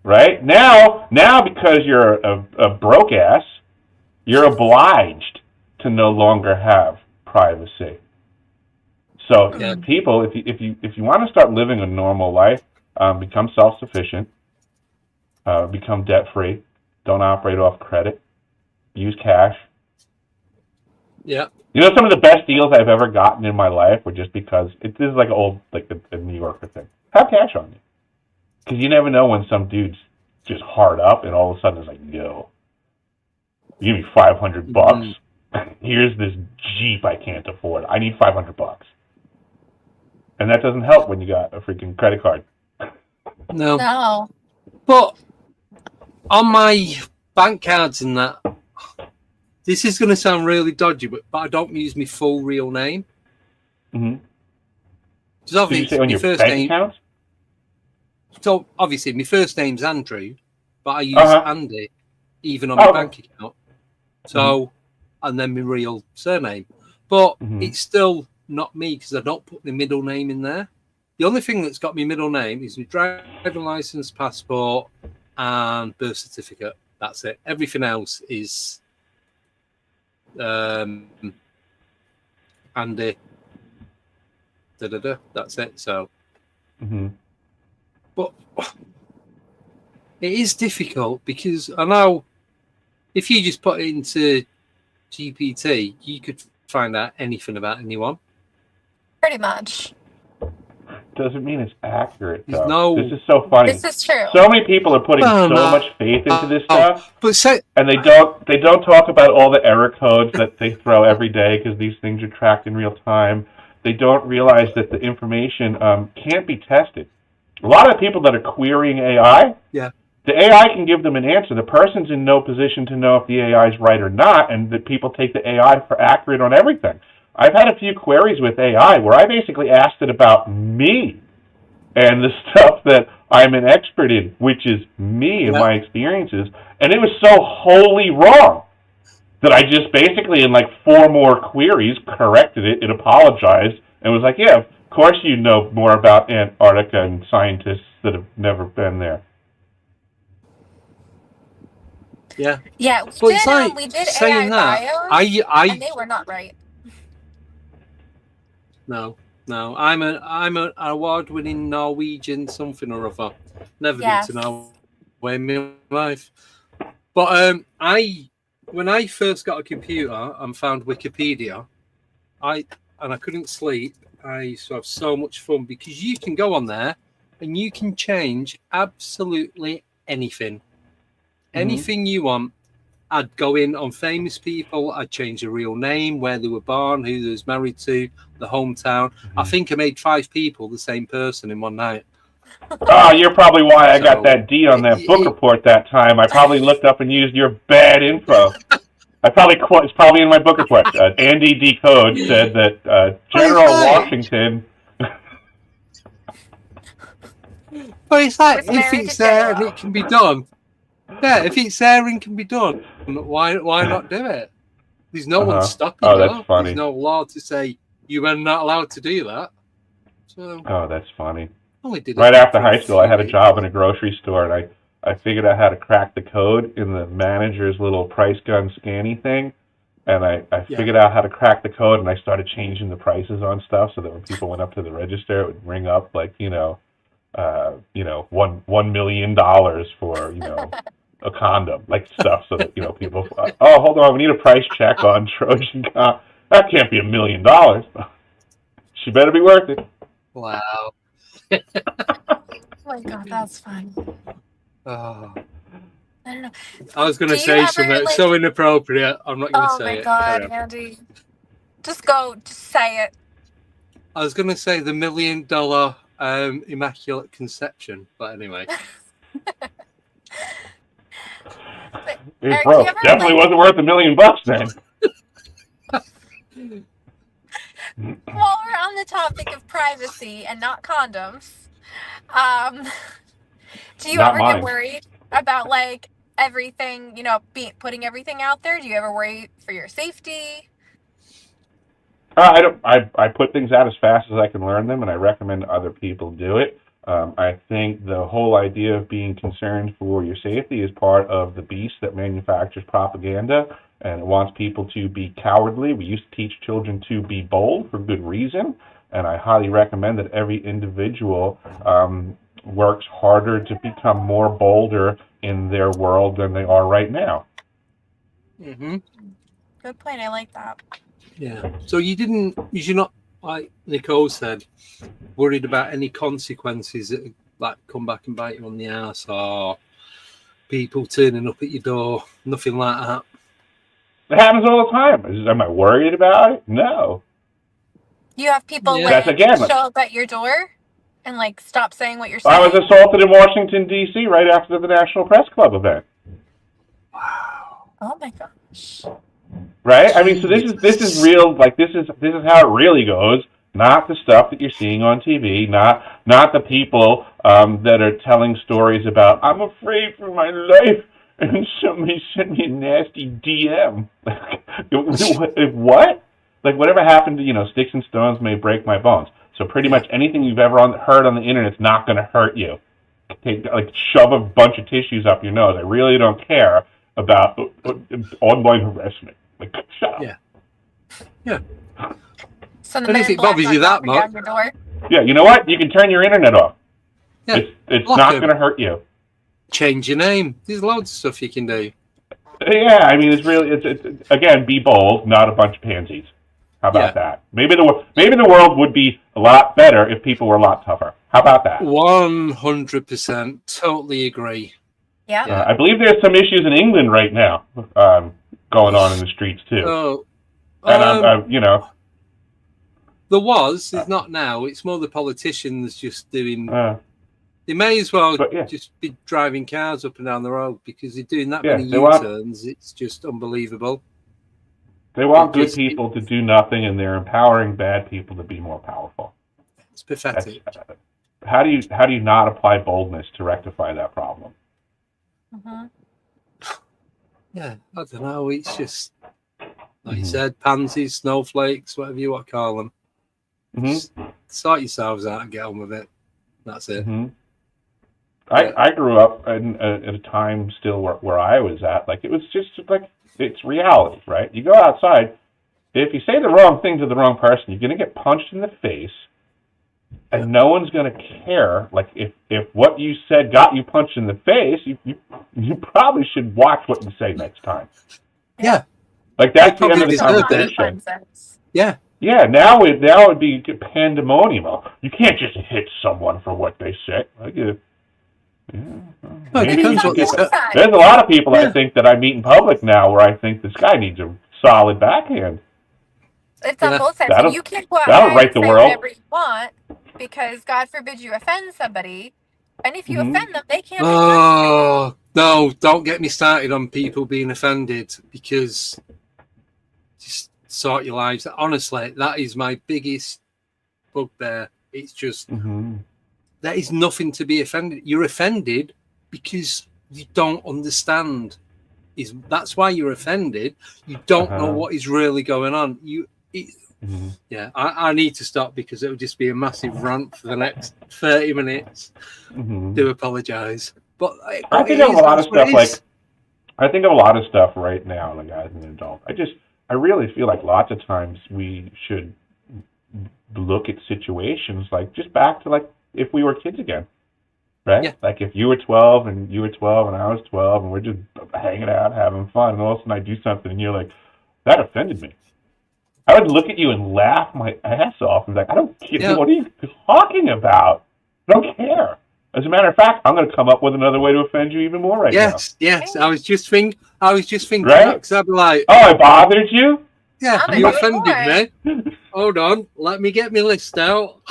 Right? Now because you're a broke ass, you're obliged to no longer have privacy. So people, if you want to start living a normal life, become self-sufficient, become debt-free, don't operate off credit, use cash. Yeah. Some of the best deals I've ever gotten in my life were just because this is like a New Yorker thing. Have cash on you. Because you never know when some dude's just hard up and all of a sudden it's like, yo, you give me $500. Here's this Jeep I can't afford. I need $500. And that doesn't help when you got a freaking credit card. No. But on my bank cards and that, this is going to sound really dodgy, but I don't use my full real name. Mm-hmm. So you say on your bank account? So obviously, my first name's Andrew, but I use Andy even on my bank account. So, and then my real surname. But it's still not me because I don't put my middle name in there. The only thing that's got my middle name is my driving license, passport, and birth certificate. That's it. Everything else is Andy. That's it. So, but it is difficult because I know if you just put it into GPT, you could find out anything about anyone. Pretty much. Doesn't mean it's accurate, though. This is so funny. This is true. So many people are putting so much faith into this stuff, and they don't talk about all the error codes that they throw every day because these things are tracked in real time. they don't realize that the information can't be tested. A lot of people that are querying AI, the AI can give them an answer. The person's in no position to know if the AI is right or not, and that people take the AI for accurate on everything. I've had a few queries with AI where I basically asked it about me and the stuff that I'm an expert in, which is me and my experiences, and it was so wholly wrong that I just basically, in like 4 more queries, corrected it. It apologized and was like, yeah, of course you know more about Antarctica and scientists that have never been there. Yeah, we did saying AI that, bios, and they were not right. No, I'm an award-winning Norwegian something or other. Never been to Norway in my life. But when I first got a computer and found Wikipedia, I couldn't sleep. I used to have so much fun because you can go on there and you can change absolutely anything. Anything you want. I'd go in on famous people. I'd change the real name, where they were born, who they was married to, the hometown. I think I made 5 people the same person in one night. Oh, you're probably why I got that D on that book report that time. I probably looked up and used your bad info. It's probably in my book report. Andy Decode said that General Washington. But it's like, if it's there and it can be done. Yeah, if it's there and can be done, why not do it? There's no one stopping you. That's funny. There's no law to say you are not allowed to do that. So, that's funny. Right after high school, I had a job in a grocery store, and I figured out how to crack the code in the manager's little price gun scanning thing. And I figured out how to crack the code, and I started changing the prices on stuff so that when people went up to the register, it would ring up like, $1 million for, a condom, like stuff, so that, people, oh, hold on, we need a price check on Trojan Con. That can't be $1 million. She better be worth it. Wow. Oh my God, that's fun. Oh. I don't know. I was going to say something so inappropriate. I'm not going to say it. Oh my God, Andy. Just say it. I was going to say the $1 million immaculate conception, but anyway. It broke. Definitely wasn't worth $1 million then. While we're on the topic of privacy and not condoms, do you ever get worried about like everything, putting everything out there? Do you ever worry for your safety? I don't. I put things out as fast as I can learn them, and I recommend other people do it. I think the whole idea of being concerned for your safety is part of the beast that manufactures propaganda, and it wants people to be cowardly. We used to teach children to be bold for good reason, and I highly recommend that every individual works harder to become more bolder in their world than they are right now. Mm-hmm. Good point. I like that. Yeah. So you're not, like Nicole said, worried about any consequences that like come back and bite you on the ass, or people turning up at your door, nothing like that. It happens all the time. Am I worried about it? No. You have people show up at your door and like stop saying what you're saying? I was assaulted in Washington, D.C. right after the National Press Club event. Wow. Oh my gosh. Right? I mean, so this is real. Like this is how it really goes. Not the stuff that you're seeing on TV. Not the people that are telling stories about I'm afraid for my life and somebody sent me a nasty DM. What? Like whatever happened to sticks and stones may break my bones. So pretty much anything you've ever heard on the internet's not going to hurt you. Shove a bunch of tissues up your nose. I really don't care about online harassment. Like, shut up. Yeah. So and if it bothers you that much, yeah, you know what? You can turn your internet off. Yeah. It's not going to hurt you. Change your name. There's loads of stuff you can do. Yeah, I mean, it's again, be bold, not a bunch of pansies. How about that? Maybe the world would be a lot better if people were a lot tougher. How about that? 100%. Totally agree. Yeah. I believe there's some issues in England right now going on in the streets too. Oh. And There was. There's not now. It's more the politicians just doing. They may as well just be driving cars up and down the road because they're doing that many U-turns. It's just unbelievable. They want good people to do nothing, and they're empowering bad people to be more powerful. It's pathetic. How do you not apply boldness to rectify that problem? Yeah, I don't know. It's just like you said, pansies, snowflakes, whatever you want to call them. Just sort yourselves out and get on with it. That's it. I grew up at a time still where I was at. Like, it was just like, it's reality, right? You go outside, if you say the wrong thing to the wrong person, you're going to get punched in the face, and no one's going to care. Like, if what you said got you punched in the face, you probably should watch what you say next time. Yeah. Like, that's the end of the conversation. Yeah. Yeah, now it would be pandemonium. You can't just hit someone for what they say. Like, there's a lot of people I think that I meet in public now where I think this guy needs a solid backhand. It's on both sides. So you can't go out and say whatever you want because God forbid you offend somebody. And if you offend them, they can't. Oh, no, don't get me started on people being offended because just sort your lives. Honestly, that is my biggest bugbear. It's just... There is nothing to be offended. You're offended because you don't understand. That's why you're offended. You don't know what is really going on. Yeah, I need to stop because it would just be a massive rant for the next 30 minutes. Do apologise, but I think of a lot of stuff I think of a lot of stuff right now, like as an adult. I really feel like lots of times we should look at situations like just back to like if we were kids again, right? Yeah. Like if you were 12 and I was 12 and we're just hanging out, having fun, and all of a sudden I do something and you're like, that offended me. I would look at you and laugh my ass off and be like, I don't care. Yeah. What are you talking about? I don't care. As a matter of fact, I'm going to come up with another way to offend you even more now. Yes. I was just thinking right? that because I'd be like, oh, I bothered you? Yeah, you offended me. Hold on, let me get my list out.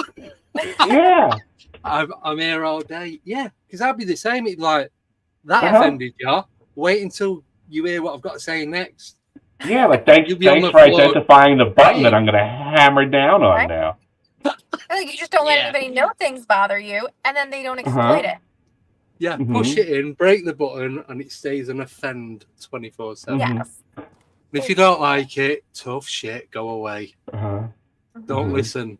Yeah. I'm here all day. Yeah, because I'd be the same. It'd be like, that offended you. Wait until you hear what I've got to say next. Yeah, like thanks for identifying the button that I'm going to hammer down on now. Like you just don't let anybody know things bother you, and then they don't exploit it. Yeah, push it in, break the button, and it stays an offend 24/7. Yes. And if you don't like it, tough shit, go away. Don't listen.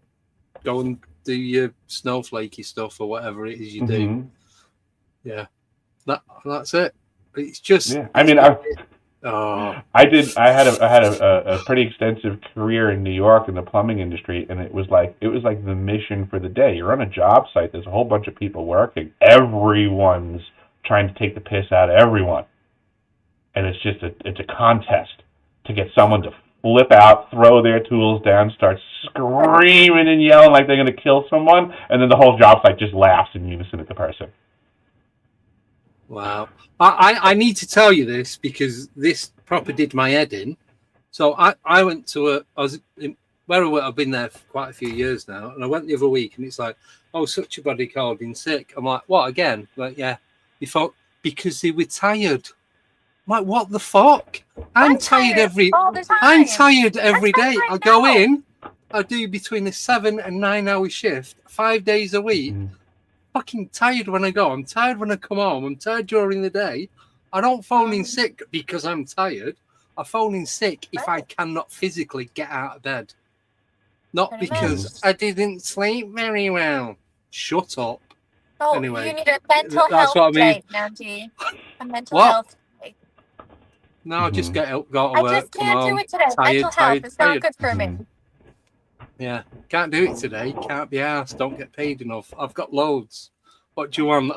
Go and do your snowflakey stuff or whatever it is you do. Yeah, that's it. It's just. Yeah, I mean, I had a pretty extensive career in New York in the plumbing industry, and it was like the mission for the day. You're on a job site. There's a whole bunch of people working. Everyone's trying to take the piss out of everyone, and it's just it's a contest to get someone to flip out, throw their tools down, start screaming and yelling like they're going to kill someone, and then the whole job site just laughs in unison at the person. Wow. I need to tell you this because this proper did my head in. So I went to I've been there for quite a few years now, and I went the other week, and it's like, oh, such a body called in sick. I'm like, what again? Like, yeah. He thought because they were tired. I'm like, what the fuck? I'm tired every day. I go in, I do between a 7 and 9 hour shift, 5 days a week. Fucking tired when I go. I'm tired when I come home. I'm tired during the day. I don't phone in sick because I'm tired. I phone in sick if I cannot physically get out of bed. Not because I didn't sleep very well. Shut up. Oh, anyway, you need a mental health day, Nancy. A mental health day. No, I just got to work. I just can't do it today. Mental health is not good for me. Yeah, can't do it today. Can't be asked. Don't get paid enough. I've got loads. What do you want?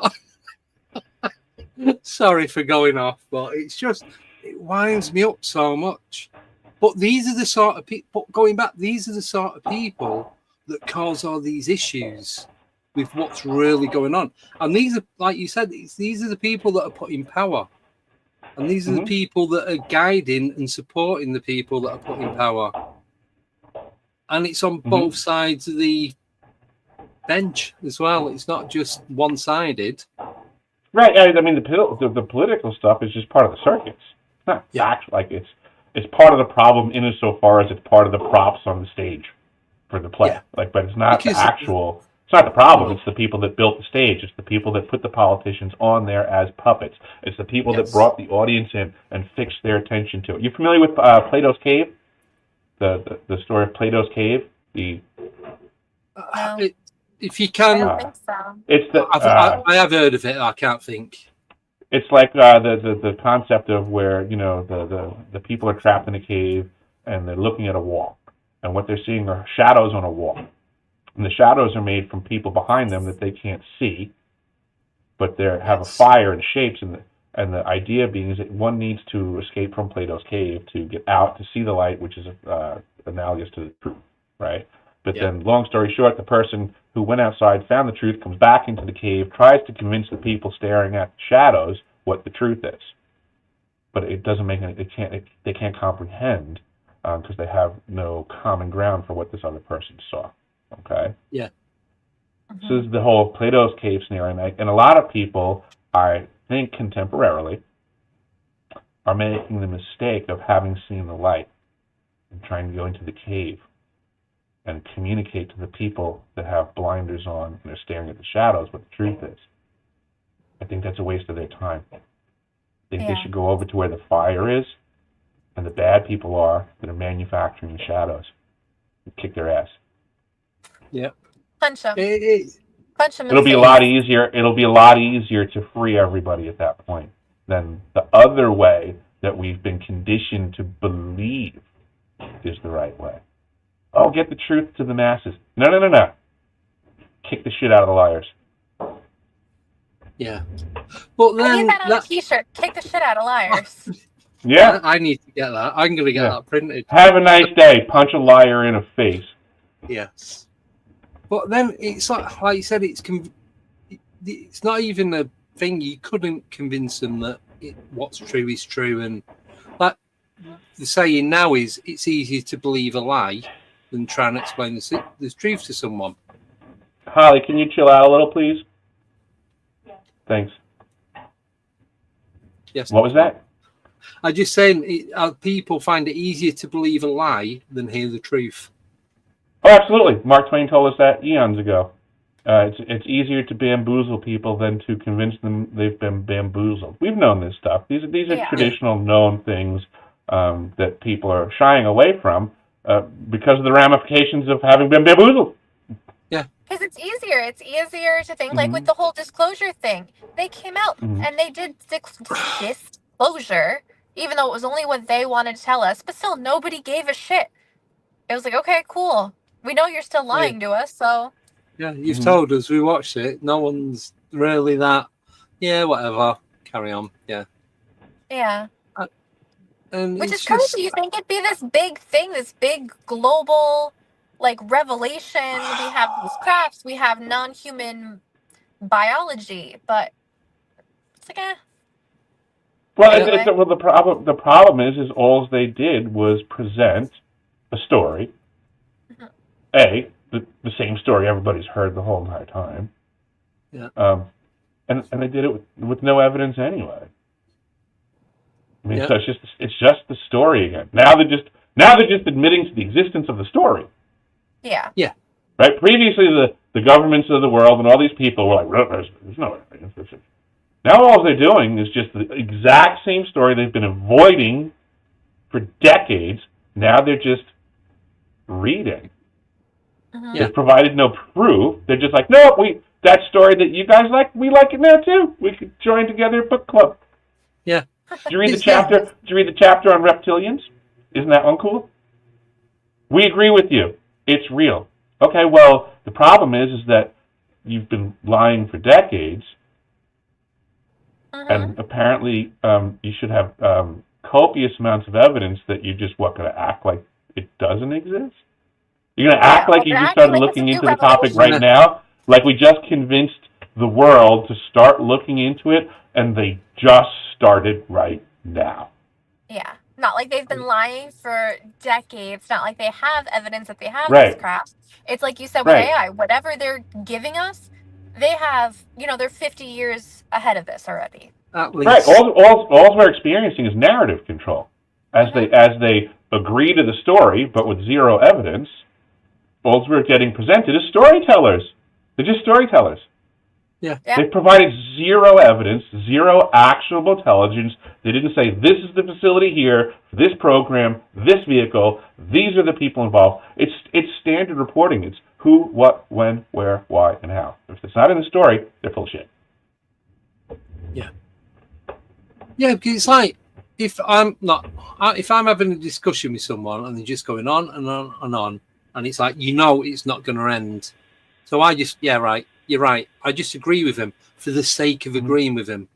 Sorry for going off, but it's just, it winds me up so much. But these are the sort of people, going back, these are the sort of people that cause all these issues with what's really going on. And these are, like you said, these are the people that are put in power. And these are the people that are guiding and supporting the people that are put in power. and it's on both sides of the bench as well. It's not just one-sided. Right. I mean, the political stuff is just part of the circus. It's not fact. Like it's part of the problem in insofar as it's part of the props on the stage for the play. Like, but it's not the actual. It's not the problem. It's the people that built the stage. It's the people that put the politicians on there as puppets. It's the people that brought the audience in and fixed their attention to it. You familiar with Plato's Cave? The story of Plato's Cave. If you can, I don't think so. It's the. I have heard of it. I can't think. It's like the concept of where the people are trapped in a cave and they're looking at a wall, and what they're seeing are shadows on a wall. And the shadows are made from people behind them that they can't see, but they have a fire and shapes. And the idea being is that one needs to escape from Plato's cave to get out to see the light, which is analogous to the truth, right? But then, long story short, the person who went outside, found the truth, comes back into the cave, tries to convince the people staring at the shadows what the truth is. But it doesn't make any. They can't comprehend because they have no common ground for what this other person saw. Okay. Yeah. So this is the whole Plato's cave scenario, and a lot of people, I think, contemporarily, are making the mistake of having seen the light and trying to go into the cave and communicate to the people that have blinders on and they're staring at the shadows what the truth is. I think that's a waste of their time. I think they should go over to where the fire is and the bad people are that are manufacturing the shadows and kick their ass. Yeah. Punch them. Punch them. It'll be a lot easier. It'll be a lot easier to free everybody at that point than the other way that we've been conditioned to believe is the right way. Oh, get the truth to the masses. No. Kick the shit out of the liars. Yeah. But then I need that on a t-shirt. Kick the shit out of liars. Yeah. I need to get that. I'm going to get that printed. Have a nice day. Punch a liar in the face. Yes. But then it's like you said, it's not even a thing. You couldn't convince them that what's true is true. And like the saying now is, it's easier to believe a lie than try and explain the truth to someone. Holly, can you chill out a little, please? Yeah. Thanks. Yes. What was that? I'm just saying, people find it easier to believe a lie than hear the truth. Oh, absolutely. Mark Twain told us that eons ago. It's easier to bamboozle people than to convince them they've been bamboozled. We've known this stuff. These are traditional known things that people are shying away from because of the ramifications of having been bamboozled. Yeah. Because it's easier. It's easier to think, like with the whole disclosure thing. They came out and they did disclosure, even though it was only what they wanted to tell us. But still, nobody gave a shit. It was like, okay, cool. We know you're still lying to us, so... Yeah, you've told us. We watched it. No one's really that... Yeah, whatever. Carry on. Yeah. Yeah. Which is just... crazy. You think it'd be this big thing, this big global, like, revelation. We have these crafts. We have non-human biology. But it's like, Well, anyway. The problem is all they did was present a story. The same story everybody's heard the whole entire time. Yeah. And they did it with no evidence anyway. I mean, so it's just the story again. Now they're just admitting to the existence of the story. Yeah. Yeah. Right. Previously, the governments of the world and all these people were like, "There's no evidence." Now all they're doing is just the exact same story they've been avoiding for decades. Now they're just reading. They've provided no proof. They're just like, no, that story that you guys like, we like it now too. We could join together a book club. Yeah. Did you read the chapter? Did you read the chapter on reptilians? Isn't that one cool? We agree with you. It's real. Okay. Well, the problem is that you've been lying for decades, and apparently you should have copious amounts of evidence that you just going to act like it doesn't exist. You're going to act like you just started looking into the topic right now? Like we just convinced the world to start looking into it, and they just started right now. Yeah. Not like they've been lying for decades. Not like they have evidence that they have this Right. crap. It's like you said with Right. AI. Whatever they're giving us, they have, they're 50 years ahead of this already. At Right. least. All we're experiencing is narrative control. As they agree to the story, but with zero evidence, all we're getting presented is storytellers. They're just storytellers. Yeah. They've provided zero evidence, zero actionable intelligence. They didn't say, this is the facility here, this program, this vehicle, these are the people involved. It's standard reporting. It's who, what, when, where, why, and how. If it's not in the story, they're full of shit. Yeah. Yeah, because it's like, if I'm having a discussion with someone and they're just going on and on and on, and it's like, it's not going to end. So I just, yeah, right, you're right. I just agree with him for the sake of agreeing with him.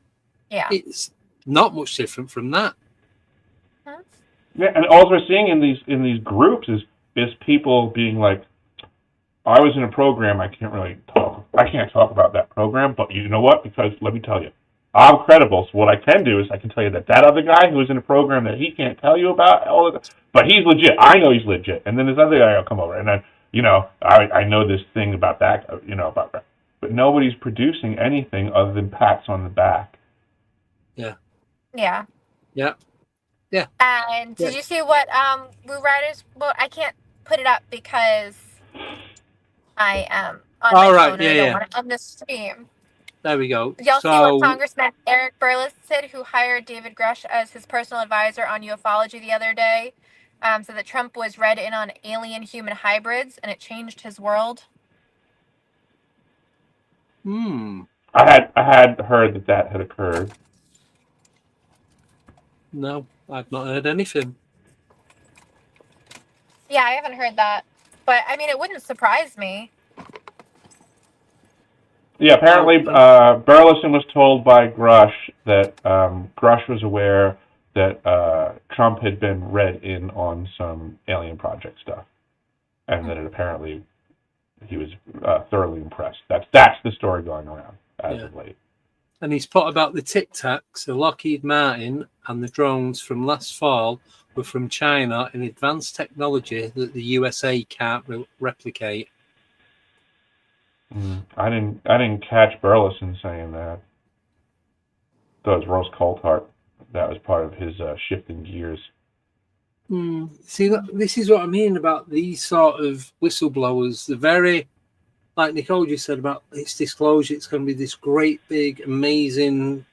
Yeah. It's not much different from that. Yeah, and all we're seeing in these groups is people being like, I was in a program, I can't talk about that program, but you know what? Because let me tell you, I'm credible. So what I can do is I can tell you that other guy who was in a program that he can't tell you about, but he's legit. I know he's legit. And then this other guy will come over, and then I know this thing about that, about that. But nobody's producing anything other than pats on the back. Yeah. Yeah. Yeah. Yeah. And did you see what Woo Riders? Well, I can't put it up because I am on my phone and I don't want to end the stream. There we go. Y'all see what Congressman Eric Burless said, who hired David Grush as his personal advisor on ufology the other day? So that Trump was read in on alien-human hybrids, and it changed his world. I had heard that had occurred. No, I've not heard anything. Yeah, I haven't heard that. But, I mean, it wouldn't surprise me. Yeah, apparently Burleson was told by Grush that Grush was aware that Trump had been read in on some alien project stuff. And that apparently he was thoroughly impressed. That's the story going around as of late. And he's put about the Tic Tacs, the Lockheed Martin, and the drones from last fall were from China in advanced technology that the USA can't replicate. I didn't catch Burleson saying that. That was Ross Coulthart. That was part of his shifting gears. See, this is what I mean about these sort of whistleblowers. They're very, like Nicole just said about its disclosure, it's going to be this great, big, amazing,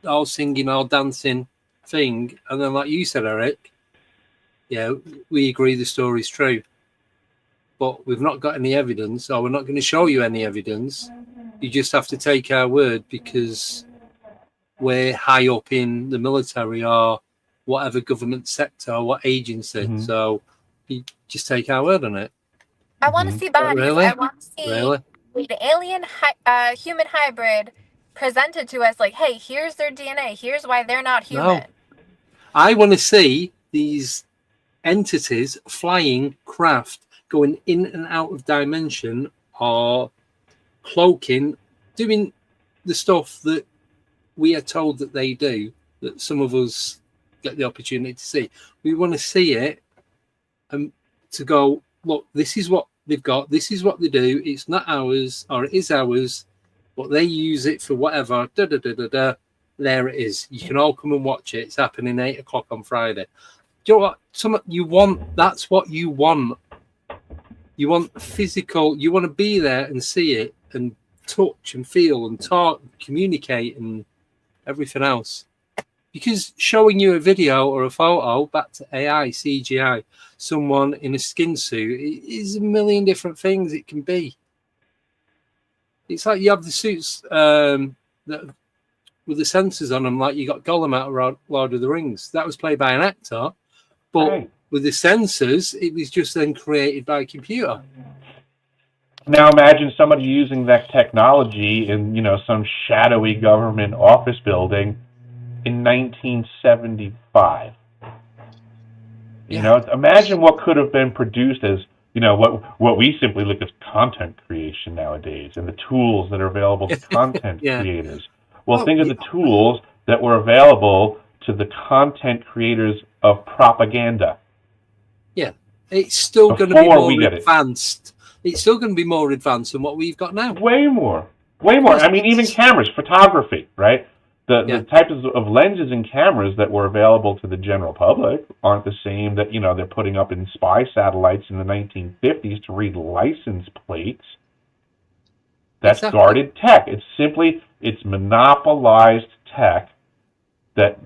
all singing, all dancing thing. And then, like you said, Eric, yeah, we agree the story's true. But we've not got any evidence, or we're not going to show you any evidence. You just have to take our word because we're high up in the military or whatever government sector or what agency. So you just take our word on it. I want to see bodies. Really? I want to see the alien human hybrid presented to us like, hey, here's their DNA. Here's why they're not human. No. I want to see these entities, flying craft, going in and out of dimension or cloaking, doing the stuff that we are told that they do, that some of us get the opportunity to see. We want to see it and to go, look, this is what they've got, this is what they do, it's not ours, or it is ours, but they use it for whatever, there it is. You can all come and watch it. It's happening 8 o'clock on Friday. Do you know what? That's what you want. You want physical, you want to be there and see it and touch and feel and talk, communicate and everything else. Because showing you a video or a photo, back to AI, CGI, someone in a skin suit, it is a million different things it can be. It's like you have the suits that with the sensors on them, like you got Gollum out of Lord of the Rings. That was played by an actor, but with the sensors, it was just then created by a computer. Now imagine somebody using that technology in, some shadowy government office building in 1975. Imagine what could have been produced as, what we simply look as content creation nowadays and the tools that are available to content creators. Well, think of the tools that were available to the content creators of propaganda. Yeah, it's still going to be Before more we get it. advanced. It's still going to be more advanced than what we've got now. Way more. I mean, even cameras, photography, right? The types of lenses and cameras that were available to the general public aren't the same that, they're putting up in spy satellites in the 1950s to read license plates. That's guarded tech. It's monopolized tech that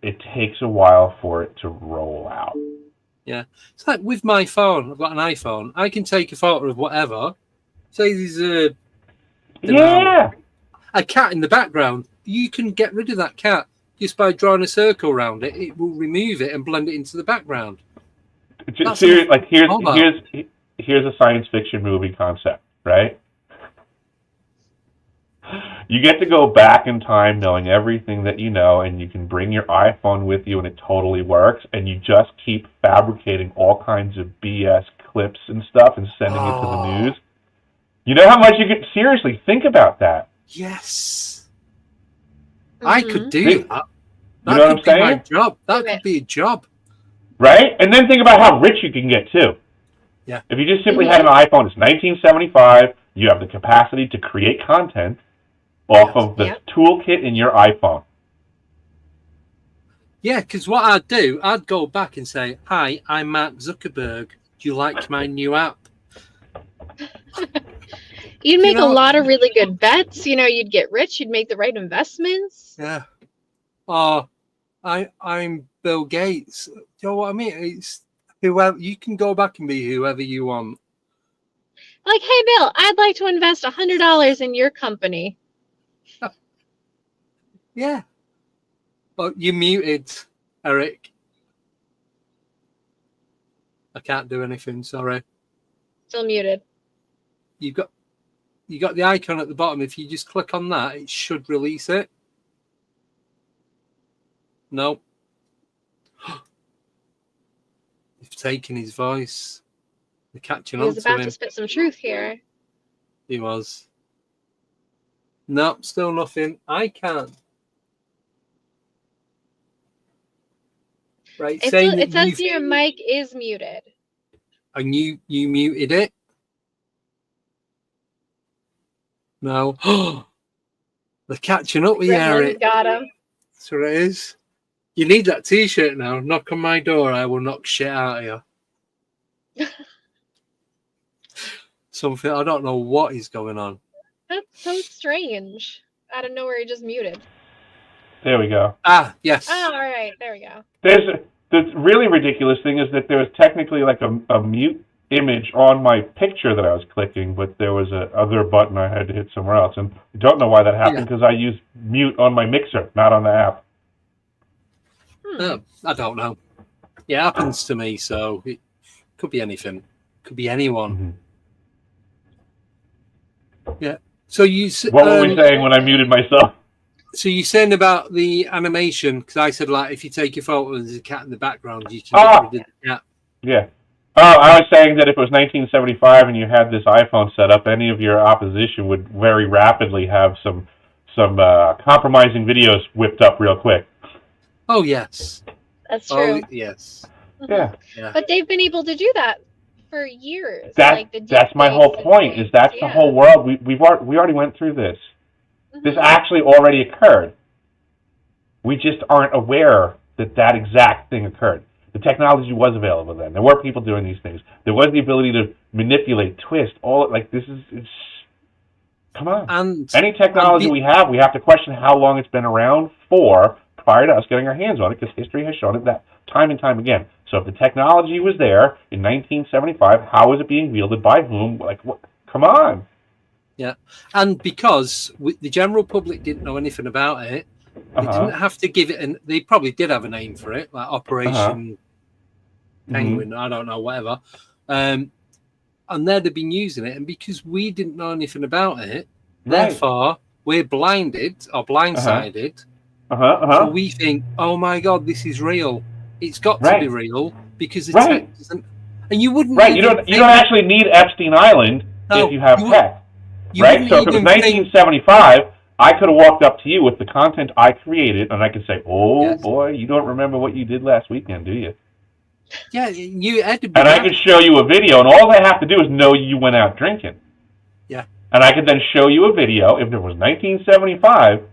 it takes a while for it to roll out. Yeah. It's like with my phone, I've got an iPhone. I can take a photo of whatever. Say there's a cat in the background. You can get rid of that cat just by drawing a circle around it. It will remove it and blend it into the background. Here's a science fiction movie concept, right? You get to go back in time knowing everything that you know, and you can bring your iPhone with you and it totally works, and you just keep fabricating all kinds of BS clips and stuff and sending it to the news. You know how much you could seriously think about that? Yes. I could do that. You know what I'm saying? My job. That could be a job. Right? And then think about how rich you can get, too. Yeah. If you just simply had an iPhone, it's 1975, you have the capacity to create content off of the toolkit in your iPhone. Yeah, because what I'd do, I'd go back and say, "Hi, I'm Mark Zuckerberg. Do you like my new app?" You'd make a lot of really good bets. You'd get rich. You'd make the right investments. Yeah. I'm Bill Gates. You know what I mean? It's whoever you can go back and be whoever you want. Like, hey, Bill, I'd like to invest $100 in your company. Yeah. But you muted, Eric. I can't do anything. Sorry. Still muted. You got the icon at the bottom. If you just click on that, it should release it. No. They've taken his voice. They're catching on to him. He was about to spit some truth here. He was. No, still nothing. I can't. Right, it says your mic is muted. And you muted it? No. They're catching up with you, Eric. Got him. That's what it is. You need that t-shirt now. Knock on my door, I will knock shit out of you. Something, I don't know what is going on. That's so strange. Out of nowhere, he just muted. There we go. Ah, yes. Oh, all right. There we go. The really ridiculous thing is that there was technically like a mute image on my picture that I was clicking, but there was a other button I had to hit somewhere else. And I don't know why that happened because I use mute on my mixer, not on the app. I don't know. It happens to me, so it could be anything. Could be anyone. Mm-hmm. Yeah. So what were we saying when I muted myself? So you're saying about the animation, because I said, like, if you take your photo and there's a cat in the background, you can get rid of the cat. Yeah. Oh, I was saying that if it was 1975 and you had this iPhone set up, any of your opposition would very rapidly have some compromising videos whipped up real quick. Oh, yes. That's true. Oh, yes. Yeah. But they've been able to do that for years. That's my whole point, is that's the whole world. We already went through this. This actually already occurred. We just aren't aware that exact thing occurred. The technology was available then. There were people doing these things. There was the ability to manipulate, twist, come on. And any technology we have to question how long it's been around for prior to us getting our hands on it, because history has shown it that time and time again. So if the technology was there in 1975, how was it being wielded by whom? Come on. Yeah, and because the general public didn't know anything about it, they didn't have to give it they probably did have a name for it, like Operation Penguin, I don't know, whatever. And they'd have been using it, and because we didn't know anything about it, therefore we're blinded or blindsided. So we think, oh my God, this is real. It's got to be real because the tech doesn't. And you wouldn't. Right, you don't actually need Epstein Island if you have tech. Right? So if it was 1975, I could have walked up to you with the content I created, and I could say, "Oh Yes. boy, you don't remember what you did last weekend, do you?" Yeah, you had to be. And I could show you a video, and all they have to do is know you went out drinking. Yeah. And I could then show you a video, if it was 1975,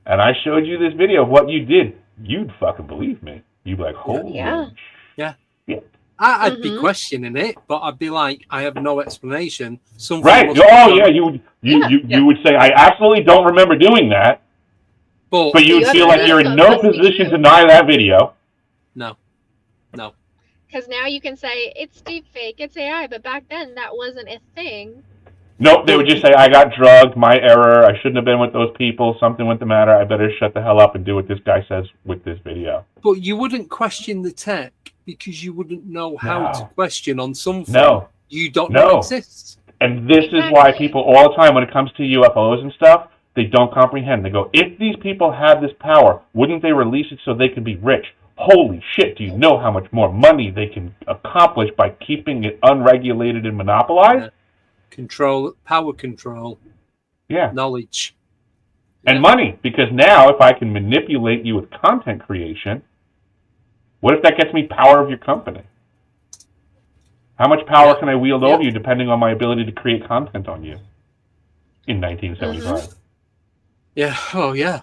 and I showed you this video of what you did, you'd fucking believe me. You'd be like, holy shit. I'd be questioning it, but I'd be like, I have no explanation. Something Right. Oh, yeah, you would say, I absolutely don't remember doing that. But you would feel like you're in no position to deny that video. No. Because now you can say, it's deep fake, it's AI, but back then that wasn't a thing. Nope, they would just say, I got drugged, my error, I shouldn't have been with those people, something went the matter, I better shut the hell up and do what this guy says with this video. But you wouldn't question the tech because you wouldn't know how to question on something you don't know exists. And this is why people all the time, when it comes to UFOs and stuff, they don't comprehend. They go, if these people had this power, wouldn't they release it so they could be rich? Holy shit, do you know how much more money they can accomplish by keeping it unregulated and monopolized? Power control. Yeah. Knowledge. And money, because now if I can manipulate you with content creation, what if that gets me power of your company? How much power can I wield over you depending on my ability to create content on you in 1975? Yeah. Oh, yeah.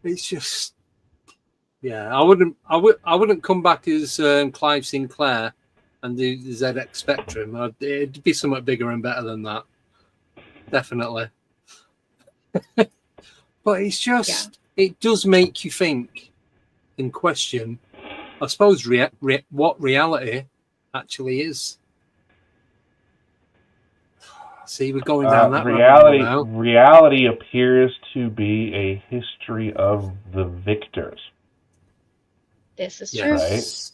It's just, I wouldn't come back as Clive Sinclair and do the ZX Spectrum. It'd be somewhat bigger and better than that, definitely. But it's just, it does make you think and question, I suppose, what reality actually is. See, we're going down that reality. road now. Reality appears to be a history of the victors. This is true. Right?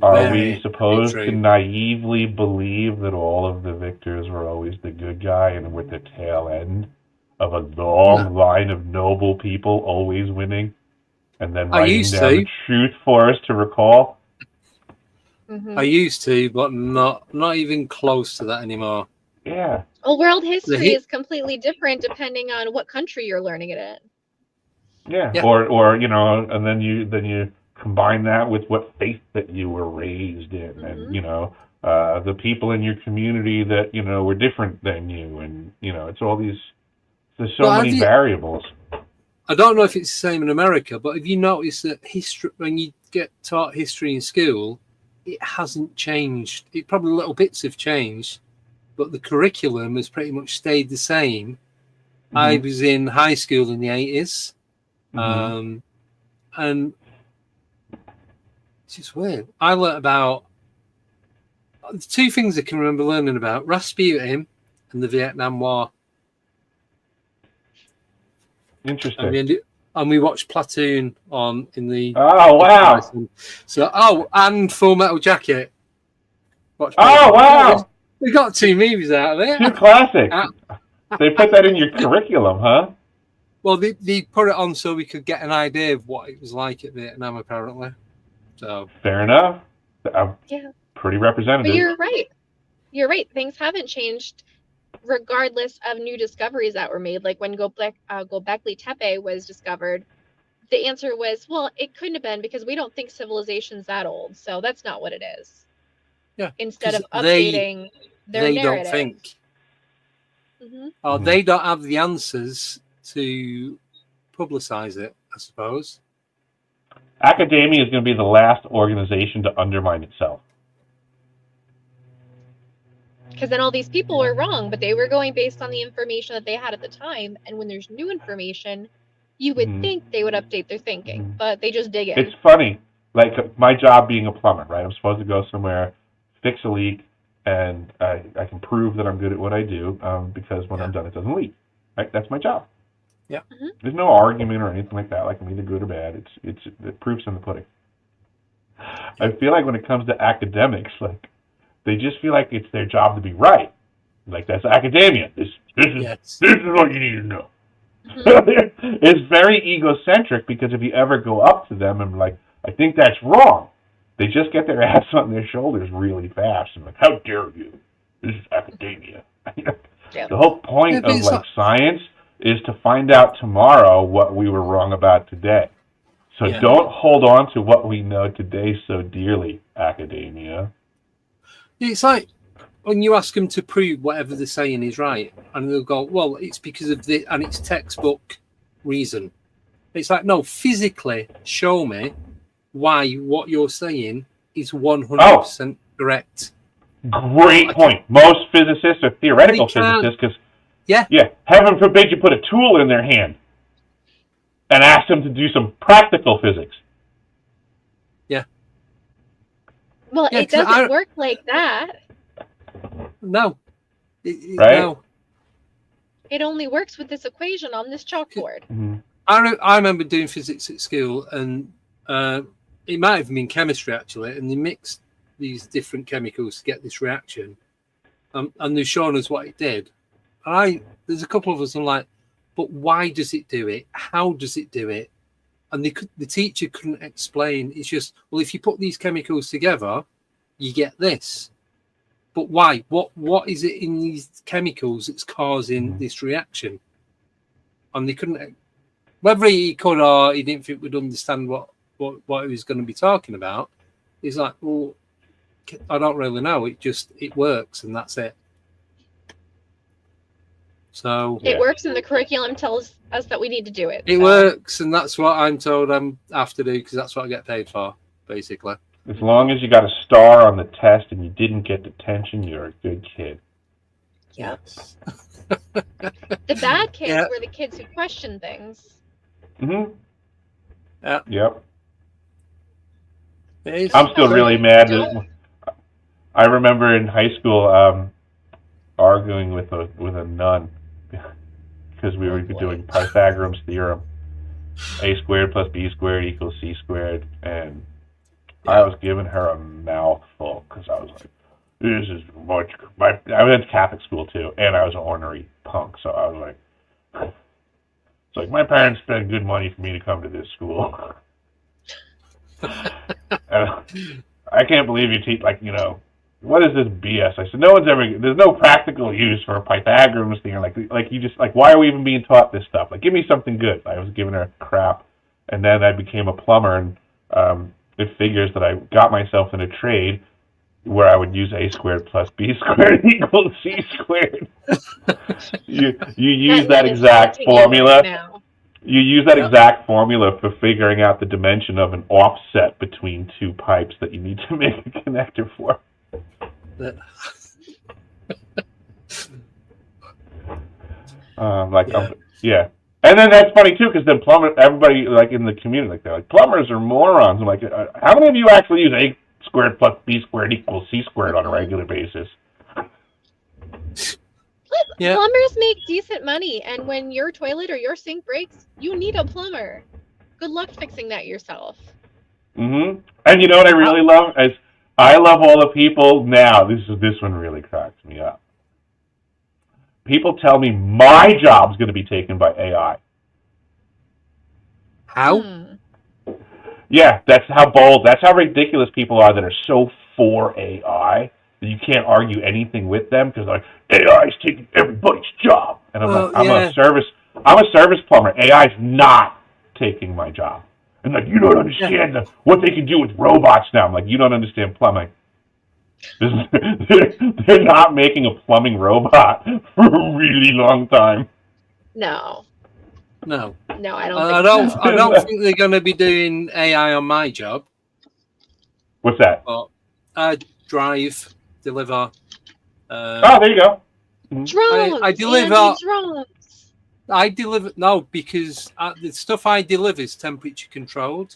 Are we supposed to naively believe that all of the victors were always the good guy and we're the tail end of a long line of noble people always winning and then writing down the truth for us to recall? I used to, but not even close to that anymore. Yeah. Well, world history is completely different depending on what country you're learning it in. Yeah. Or you know, and then you combine that with what faith that you were raised in, and you know, the people in your community that you know were different than you, and you know, it's all these. There's so many variables. I don't know if it's the same in America, but have you noticed that history, when you get taught history in school, it hasn't changed. Probably little bits have changed, but the curriculum has pretty much stayed the same. I was in high school in the 80s, and it's just weird. I learned about two things I can remember learning about: Rasputin and the Vietnam War. Interesting. And we watched Platoon in the. Oh wow! So and Full Metal Jacket. Wow! We got two movies out of it. Two classics. They put that in your curriculum, huh? Well, they put it on so we could get an idea of what it was like at Vietnam, apparently. So fair enough. Pretty representative. But you're right. You're right. Things haven't changed, regardless of new discoveries that were made. Like when Göbekli Tepe was discovered, the answer was, well, it couldn't have been because we don't think civilization's that old. So that's not what it is. Yeah. Instead of updating their narrative. Don't think. Or they don't have the answers to publicize it, I suppose. Academia is going to be the last organization to undermine itself. Because then all these people were wrong, but they were going based on the information that they had at the time. And when there's new information, you would think they would update their thinking, but they just dig in. It's funny. Like my job being a plumber, right? I'm supposed to go somewhere, fix a leak, and I can prove that I'm good at what I do because when I'm done, it doesn't leak. Right? That's my job. Yeah. There's no argument or anything like that. Like I'm either good or bad. The proof's in the pudding. I feel like when it comes to academics, like they just feel like it's their job to be right. Like that's academia. This is what you need to know. It's very egocentric because if you ever go up to them and like, I think that's wrong, they just get their ass on their shoulders really fast and like, how dare you? This is academia. Yeah. The whole point of science is to find out tomorrow what we were wrong about today. So don't hold on to what we know today so dearly, academia. It's like when you ask them to prove whatever they're saying is right, and they'll go, well, it's because of the, and it's textbook reason. It's like, no, physically show me why what you're saying is 100% correct. Great point. Most physicists are theoretical physicists because, heaven forbid you put a tool in their hand and ask them to do some practical physics. Yeah. Well, it doesn't work like that. No. Right? No. It only works with this equation on this chalkboard. Mm-hmm. I remember doing physics at school, and it might have been chemistry, actually, and they mixed these different chemicals to get this reaction. And they've shown us what it did. And there's a couple of us, I'm like, but why does it do it? How does it do it? And the teacher couldn't explain. It's just, well, if you put these chemicals together, you get this. But why? What is it in these chemicals that's causing this reaction? And they couldn't. Whether he could or he didn't think we'd understand what he was going to be talking about, he's like, well, I don't really know. It works, and that's it. So it works, and the curriculum tells us that we need to do it. It works, and that's what I'm told I have to do because that's what I get paid for, basically. As long as you got a star on the test and you didn't get detention, you're a good kid. Yes. The bad kids were the kids who questioned things. Mm-hmm. Yeah. Yep. I'm still really mad. I remember in high school arguing with a nun because we were doing Pythagoras theorem. A squared plus B squared equals C squared, and I was giving her a mouthful because I was like, "This is much." I went to Catholic school too, and I was an ornery punk, so I was like, "It's like my parents spent good money for me to come to this school." I can't believe you teach what is this BS? I said, there's no practical use for a Pythagoras theorem. Like you just why are we even being taught this stuff? Like, give me something good. I was giving her crap, and then I became a plumber, and it figures that I got myself in a trade where I would use A squared plus B squared equals C squared. You use that exact formula. You use that exact formula for figuring out the dimension of an offset between two pipes that you need to make a connector for. And then that's funny too, because then everybody in the community, they're like, plumbers are morons. I'm like, how many of you actually use A squared plus B squared equals C squared on a regular basis? Plumbers make decent money, and when your toilet or your sink breaks, you need a plumber. Good luck fixing that yourself. Mm-hmm. And you know what I really love? I love all the people now. This one really cracks me up. People tell me my job's going to be taken by AI. How? Yeah, that's how ridiculous people are that are so for AI that you can't argue anything with them because AI is taking everybody's job. And I'm a service plumber. AI is not taking my job. And you don't understand what they can do with robots now. I'm like, you don't understand plumbing. They're not making a plumbing robot for a really long time. No, I don't. I don't think they're going to be doing AI on my job. What's that? Drive, deliver. There you go. Drones. I deliver. Drones. I deliver because the stuff I deliver is temperature controlled.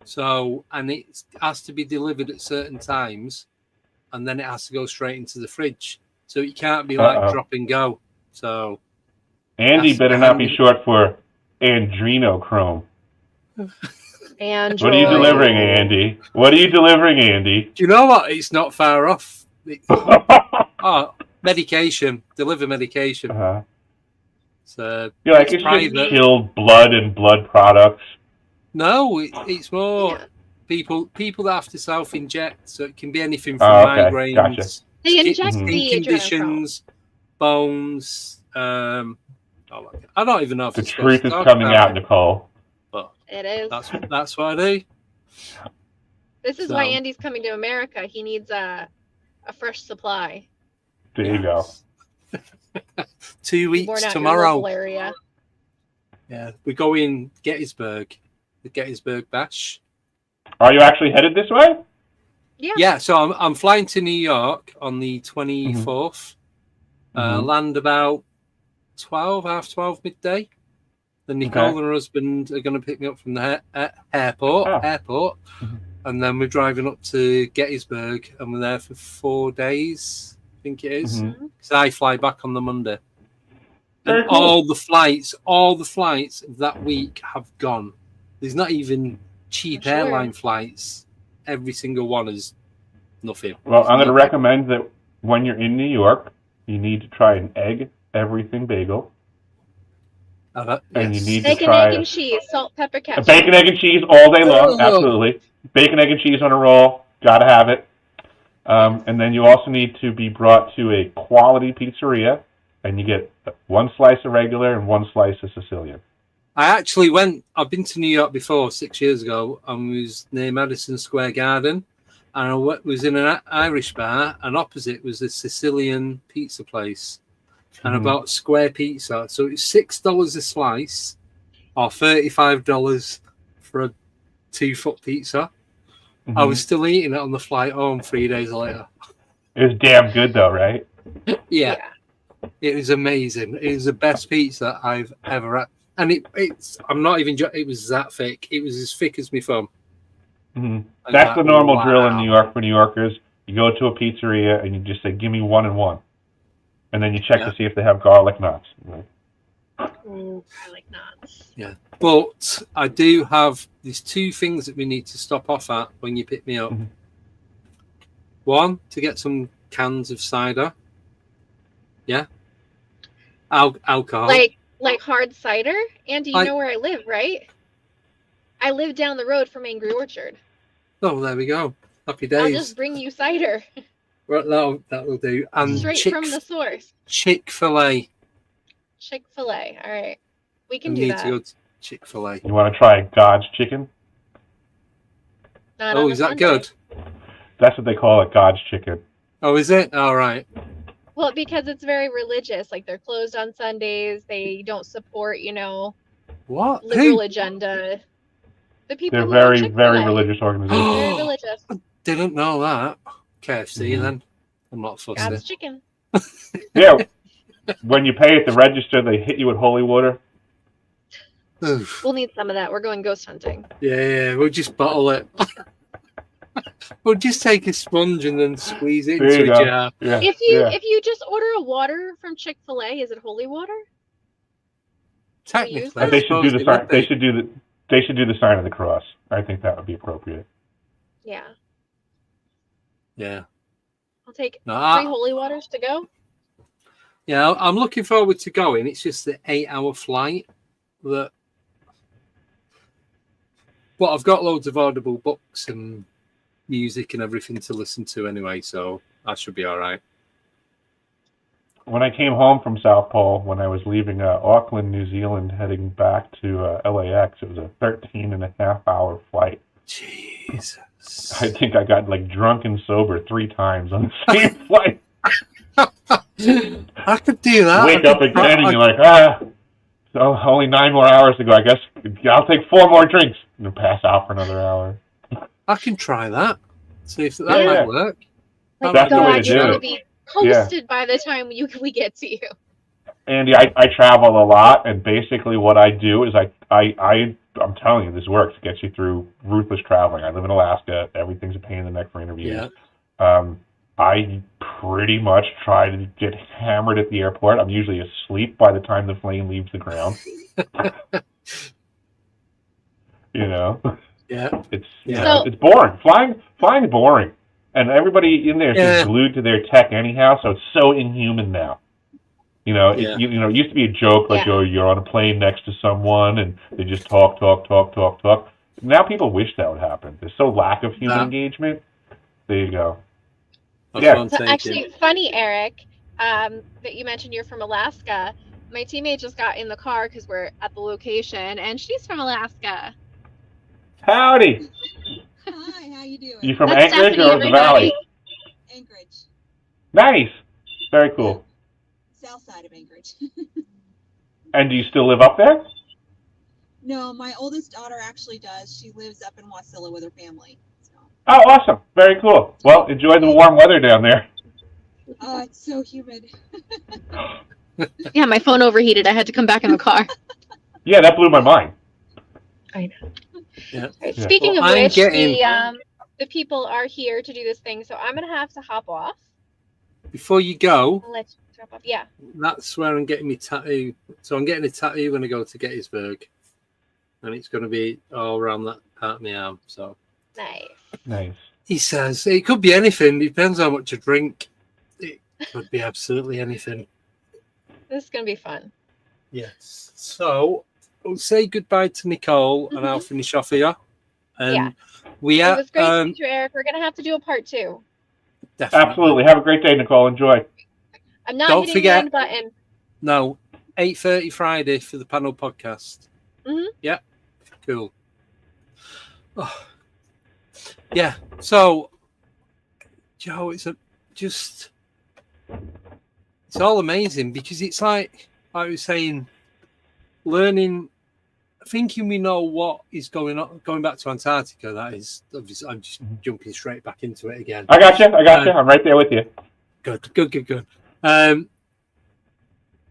So, and it has to be delivered at certain times, and then it has to go straight into the fridge. So it can't be drop and go. So, Andy better not be short for Adrenochrome. Android. What are you delivering, Andy? Do you know what? It's not far off. Medication. Deliver medication. Uh-huh. So it's just chilled blood and blood products. No, it's more people that have to self-inject. So it can be anything from migraines, They inject skin conditions. bones. I don't even know if The it's supposed truth to is talk coming about out, it, Nicole. but It is. that's what I do. This is So- why Andy's coming to America. He needs a fresh supply. There you go. 2 Be born weeks out your tomorrow. local area. Yeah, we go in Gettysburg, the Gettysburg Bash. Are you actually headed this way? Yeah. Yeah, so I'm flying to New York on the 24th. Land about half 12 midday. Then Nicole and her husband are going to pick me up from the airport, and then we're driving up to Gettysburg, and we're there for 4 days, I think it is. Because I fly back on the Monday. Very And cool. all the flights of that week have gone. There's not even cheap Sure. airline flights. Every single one is nothing. Well, I'm going to Nothing. recommend that when you're in New York, you need to try an egg everything bagel. And you need to Bacon, try egg, and cheese, salt, pepper, a ketchup. bacon, egg, and cheese all day long. Oh. Absolutely. Bacon, egg, and cheese on a roll. Got to have it. And then you also need to be brought to a quality pizzeria, and you get 1 slice of regular and 1 slice of Sicilian. I've been to New York before 6 years ago, and was near Madison Square Garden, and I was in an Irish bar, and opposite was a Sicilian pizza place, and I bought square pizza, so it's $6 a slice, or $35 for a 2-foot pizza. I was still eating it on the flight home 3 days later. It was damn good, though, right? Yeah. It was amazing. It was the best pizza I've ever had. And I'm not even joking, it was that thick. It was as thick as my thumb. That's the normal drill in New York for New Yorkers. You go to a pizzeria and you just say, give me 1 and 1. And then you check to see if they have garlic knots. Garlic knots. Yeah. But I do have these 2 things that we need to stop off at when you pick me up. 1, to get some cans of cider. Yeah. Alcohol. Like hard cider? Andy, you know where I live, right? I live down the road from Angry Orchard. Oh, there we go. Happy days. I'll just bring you cider. Right, that will do. And straight from the source. Chick-fil-A. Chick-fil-A. All right. We can do that. To go to Chick-fil-A. You want to try God's chicken? Not on is that Sunday. good? That's what they call it, God's chicken. Oh, is it? All right. Well, because it's very religious. Like, they're closed on Sundays. They don't support, What? liberal agenda. The people They're who very, own very Chick-fil-A. religious organization. Very religious. Didn't know that. KFC then. I'm not fussy. God's chicken. Yeah. When you pay at the register, they hit you with holy water. Oof. We'll need some of that. We're going ghost hunting. Yeah, we'll just bottle it. We'll just take a sponge and then squeeze it There into you a go. jar. Yeah. If you just order a water from Chick-fil-A, is it holy water? Technically, But They should do the it sign. would They be. should do the sign of the cross. I think that would be appropriate. Yeah. Yeah. I'll take No, 3 holy waters to go. yeah, I'm looking forward to going. It's just the 8-hour flight that. But I've got loads of audible books and music and everything to listen to anyway, so that should be all right. When I came home from South Pole, when I was leaving Auckland, New Zealand, heading back to LAX, it was a 13.5-hour flight. Jesus. I think I got drunk and sober 3 times on the same flight. I could do that. Wake up at 10 and you're like, so only 9 more hours to go. I guess I'll take 4 more drinks and pass out for another hour. I can try that. See if that Yeah. might work. Like, That's the way to God, you're do going to it. be toasted by the time we get to you. Andy, I travel a lot, and basically what I do is I'm telling you, this works. It gets you through ruthless traveling. I live in Alaska. Everything's a pain in the neck for interviews. Yeah. I pretty much try to get hammered at the airport. I'm usually asleep by the time the plane leaves the ground. Yeah. It's boring. Flying's boring, and everybody in there is just glued to their tech anyhow. So it's so inhuman now. It used to be a joke like you're on a plane next to someone and they just talk. Now people wish that would happen. There's so lack of human engagement. There you go. That's what I'm So thinking. actually, funny, Eric, that you mentioned you're from Alaska. My teammate just got in the car because we're at the location, and she's from Alaska. Howdy. Hi, how you doing? You from That's Anchorage Stephanie, or the Valley? Anchorage. Nice. Very cool. Yeah. South side of Anchorage. And do you still live up there? No, my oldest daughter actually does. She lives up in Wasilla with her family. So. Oh, awesome. Very cool. Well, enjoy the warm weather down there. Oh, it's so humid. Yeah, my phone overheated. I had to come back in the car. Yeah, that blew my mind. I know. Yeah. Right, speaking Well, of I'm which, getting- the people are here to do this thing, so I'm gonna have to hop off. Before you go, I'll let you drop off. Yeah. that's where I'm getting my tattoo. So I'm getting a tattoo when I go to Gettysburg, and it's going to be all around that part of my arm. So Nice. Nice. he says it could be anything. Depends how much you drink. It could be absolutely anything. This is gonna be fun. Yes. So we'll say goodbye to Nicole, and I'll finish off here. And Yeah. we It are was great to meet you, Eric. We're gonna have to do a part 2. definitely. Absolutely. Have a great day, Nicole. Enjoy. I'm not Don't hitting forget- the end button. No, 8:30 Friday for the panel podcast. Mhm. Yeah, cool. Oh. Yeah, so Joe, it's all amazing because it's like I was saying, learning, thinking we know what is going on. Going back to Antarctica, that is obviously I'm just jumping straight back into it again. I got you. I'm right there with you. Good.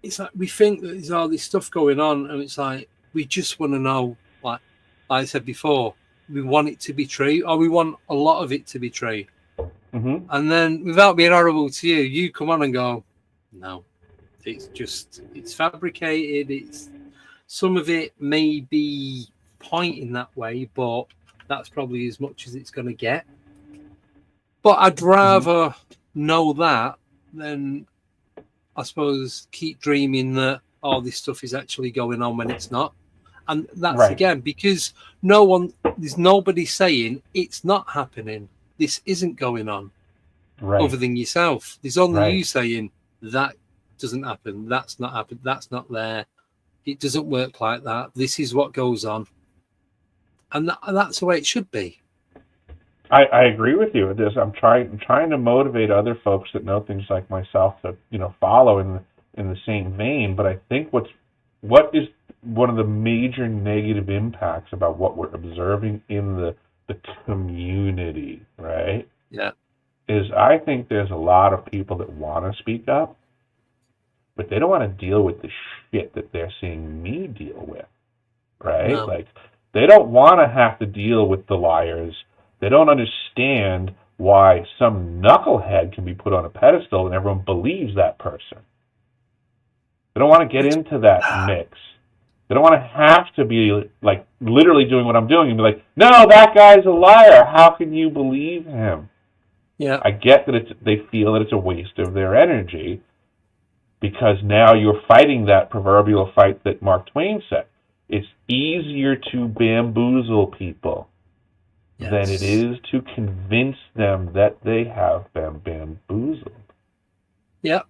It's like we think that there's all this stuff going on, and it's like we just want to know, like I said before, we want it to be true, or we want a lot of it to be true. Mm-hmm. And then, without being horrible to you, you come on and go, no, it's fabricated. It's some of it may be pointing that way, but that's probably as much as it's going to get. But I'd rather know that than, I suppose, keep dreaming that all this stuff is actually going on when it's not. And that's Right. again because there's nobody saying it's not happening. This isn't going on, Right. other than yourself. There's only Right. you saying that doesn't happen. That's not happened. That's not there. It doesn't work like that. This is what goes on, and that's the way it should be. I agree with you. I'm trying to motivate other folks that know things like myself to follow in the same vein. But I think what is one of the major negative impacts about what we're observing in the community, right? Yeah. Is I think there's a lot of people that want to speak up, but they don't want to deal with the shit that they're seeing me deal with, right? No. Like they don't want to have to deal with the liars. They don't understand why some knucklehead can be put on a pedestal and everyone believes that person. They don't want to get into that mix. They don't want to have to be like literally doing what I'm doing and be like, no, that guy's a liar. How can you believe him? Yeah. I get that they feel that it's a waste of their energy because now you're fighting that proverbial fight that Mark Twain said. It's easier to bamboozle people than it is to convince them that they have been bamboozled. Yep.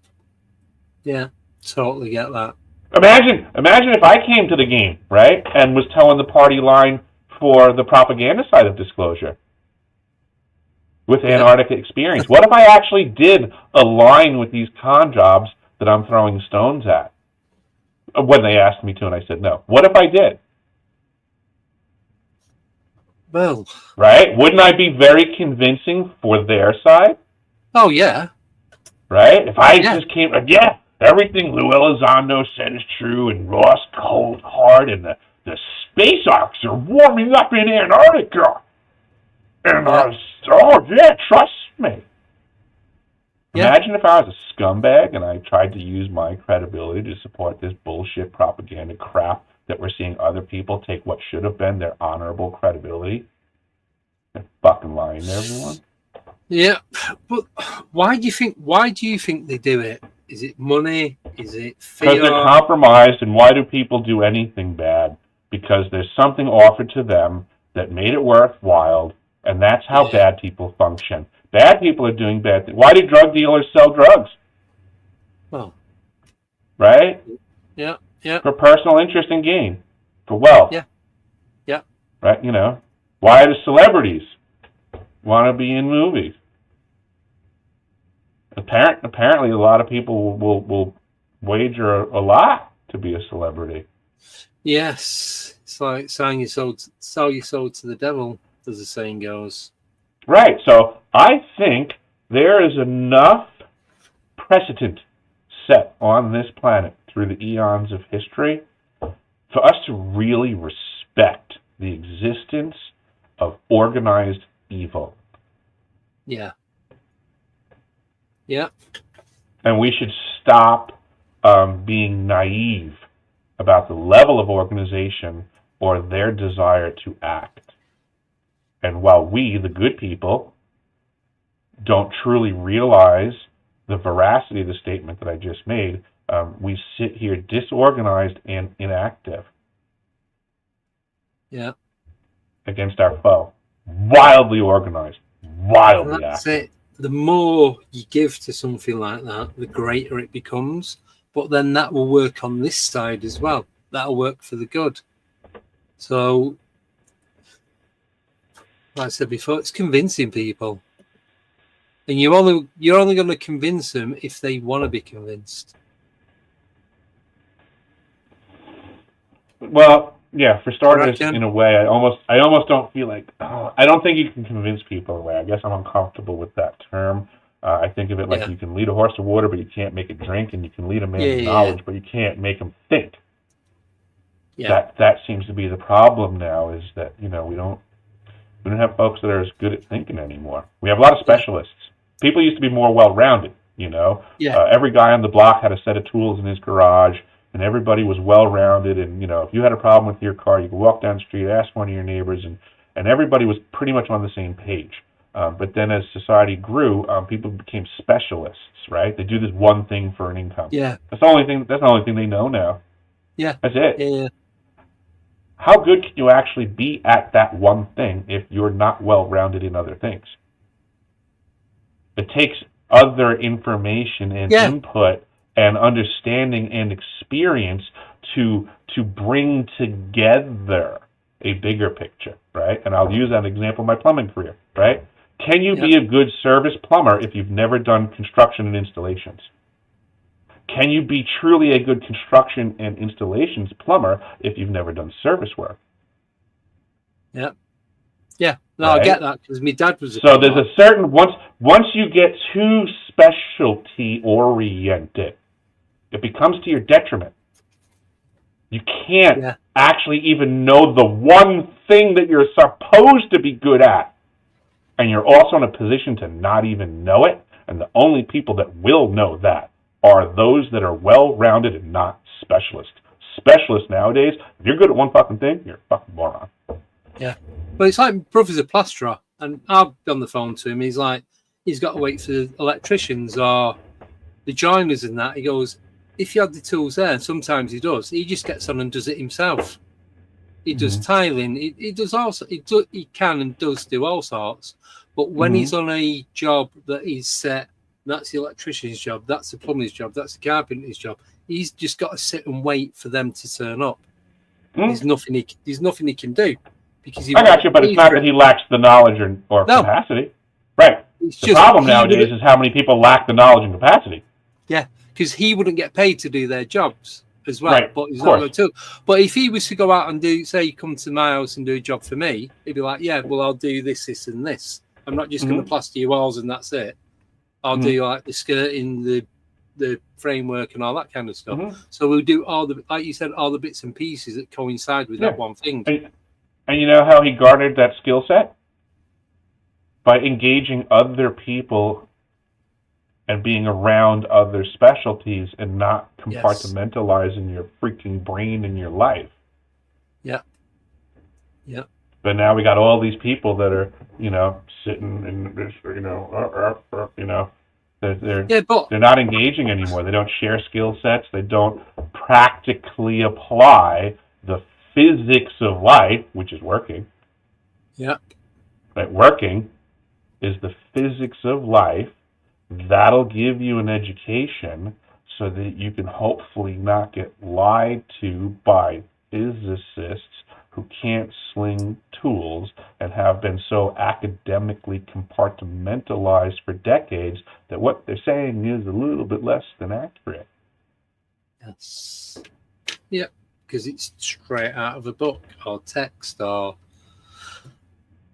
Yeah. Totally get that. Imagine if I came to the game, right, and was telling the party line for the propaganda side of disclosure with Antarctica experience. What if I actually did align with these con jobs that I'm throwing stones at? When they asked me to, and I said no. What if I did? Well, right? Wouldn't I be very convincing for their side? Oh, yeah. Right? If I just came, everything Lou Elizondo said is true, and Ross Coldhart and the space arcs are warming up in Antarctica. And trust me. Yeah. Imagine if I was a scumbag and I tried to use my credibility to support this bullshit propaganda crap that we're seeing other people take what should have been their honorable credibility. They're fucking lying to everyone. Yeah, but why do you think they do it? Is it money? Is it fear? Because they're compromised, and why do people do anything bad? Because there's something offered to them that made it worthwhile, and that's how bad people function. Bad people are doing bad things. Why do drug dealers sell drugs? right? Yeah. Yeah. For personal interest and gain, for wealth. Yeah. Yeah. Right? Why do celebrities want to be in movies? Apparently, a lot of people will wager a lot to be a celebrity. Yes, it's like sell your soul to the devil, as the saying goes. Right. So I think there is enough precedent set on this planet through the eons of history for us to really respect the existence of organized evil. Yeah. Yeah. And we should stop being naive about the level of organization or their desire to act. And while we, the good people, don't truly realize the veracity of the statement that I just made, we sit here disorganized and inactive. Yeah. Against our foe. Wildly organized. Wildly That's active. it. The more you give to something like that, the greater it becomes. But then that will work on this side as well. That'll work for the good. So, like I said before, it's convincing people. And you're only going to convince them if they want to be convinced. Well, yeah, for starters, in a way, I almost don't feel like, I don't think you can convince people away. I guess I'm uncomfortable with that term. I think of it like you can lead a horse to water, but you can't make it drink, and you can lead a man to knowledge, but you can't make him think. Yeah. That seems to be the problem now, is that, we don't have folks that are as good at thinking anymore. We have a lot of specialists. People used to be more well-rounded, Every guy on the block had a set of tools in his garage, and everybody was well-rounded, and, if you had a problem with your car, you could walk down the street, ask one of your neighbors, and everybody was pretty much on the same page. But then as society grew, people became specialists, right? They do this one thing for an income. Yeah. That's the only thing they know now. Yeah. That's it. Yeah. How good can you actually be at that one thing if you're not well-rounded in other things? It takes other information and input and understanding and experience to bring together a bigger picture, right? And I'll use that example in my plumbing career, right? Can you be a good service plumber if you've never done construction and installations? Can you be truly a good construction and installations plumber if you've never done service work? Yeah. Yeah. No, right? I get that, because my dad was a So there's a certain, once you get too specialty oriented, it becomes to your detriment. You can't actually even know the one thing that you're supposed to be good at. And you're also in a position to not even know it. And the only people that will know that are those that are well-rounded and not specialists. Specialists nowadays, if you're good at one fucking thing, you're a fucking moron. Yeah. But it's like brother's a plasterer. And I've on the phone to him. He's like, he's got to wait for the electricians or the joiners and that. He goes, if you had the tools there, sometimes he does. He just gets on and does it himself. He does tiling. He does also. He can and does do all sorts. But when he's on a job that he's set, that's the electrician's job. That's the plumber's job. That's the carpenter's job. He's just got to sit and wait for them to turn up. There's nothing he can do because I got you, but it's not that he lacks the knowledge or capacity. Right. The problem nowadays is how many people lack the knowledge and capacity. Yeah, because he wouldn't get paid to do their jobs as well. Right, but he's not going to. But if he was to go out and come to my house and do a job for me, he'd be like, yeah, well, I'll do this, this, and this. I'm not just going to plaster your walls and that's it. I'll do like the skirting, the framework, and all that kind of stuff. So we'll do all the, like you said, all the bits and pieces that coincide with that one thing. And you know how he garnered that skill set? By engaging other people and being around other specialties and not compartmentalizing your freaking brain in your life. Yeah. Yeah. But now we got all these people that are, sitting in this, they're not engaging anymore. They don't share skill sets. They don't practically apply the physics of life, which is working. Yeah. Right? Working is the physics of life. That'll give you an education so that you can hopefully not get lied to by physicists who can't sling tools and have been so academically compartmentalized for decades that what they're saying is a little bit less than accurate. Yes. Yep. Because it's straight out of a book or text or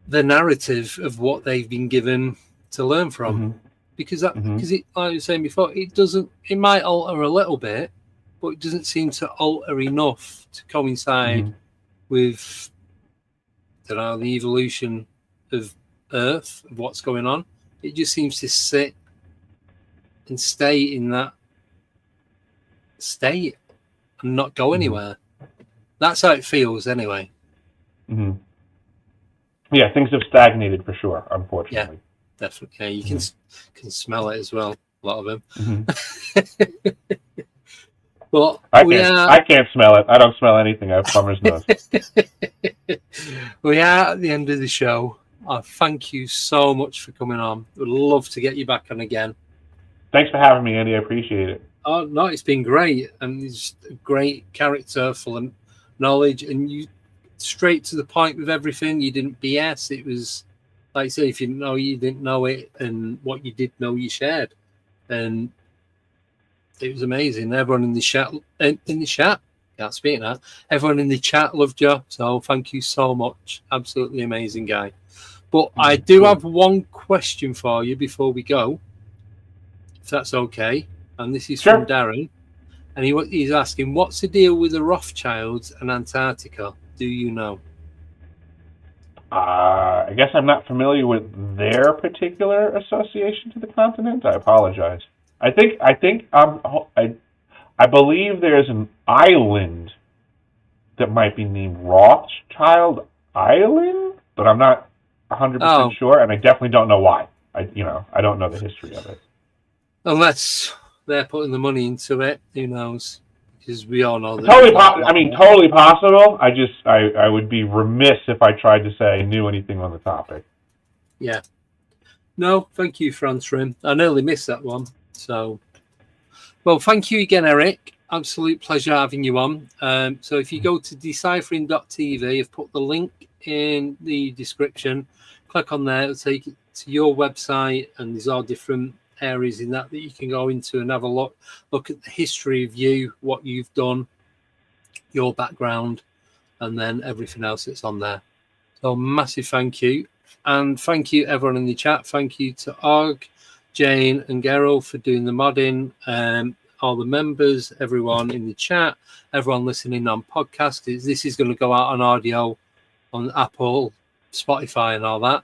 the narrative of what they've been given to learn from. Because it, like I was saying before, it might alter a little bit, but it doesn't seem to alter enough to coincide with, I don't know, the evolution of Earth, of what's going on. It just seems to sit and stay in that state and not go anywhere. That's how it feels anyway. Yeah, things have stagnated for sure, unfortunately. Yeah, definitely. Yeah, you can smell it as well, a lot of them. But I can't smell it. I don't smell anything. I have plumber's nose. We are at the end of the show. I thank you so much for coming on. Would love to get you back on again. Thanks for having me, Andy. I appreciate it. Oh no, it's been great, and he's a great character, full of knowledge, and you straight to the point with everything. You didn't BS. It was like I say, if you didn't know, you didn't know it, and what you did know, you shared, and it was amazing. Everyone in the chat, can't speak now. Everyone in the chat loved you, so thank you so much. Absolutely amazing guy. But I do have one question for you before we go, if that's okay. And this is from Darren, and he's asking, what's the deal with the Rothschilds and Antarctica? Do you know? I guess I'm not familiar with their particular association to the continent. I apologize. I believe there's an island that might be named Rothschild Island, but I'm not 100% sure, and I definitely don't know why. I don't know the history of it. Unless they're putting the money into it, who knows? Because we all know that. Totally possible. I would be remiss if I tried to say I knew anything on the topic. Yeah. No, thank you for answering. I nearly missed that one. So, well, thank you again, Eric. Absolute pleasure having you on. So if you go to deciphering.tv, I've put the link in the description. Click on there, it'll take you to your website, and there's all different areas in that you can go into and have a look at the history of you, what you've done, your background, and then everything else that's on there. So massive thank you. And thank you everyone in the chat. Thank you to Og, Jane and Gerald for doing the modding, all the members, everyone in the chat, everyone listening on podcast. This is going to go out on audio on Apple, Spotify and all that.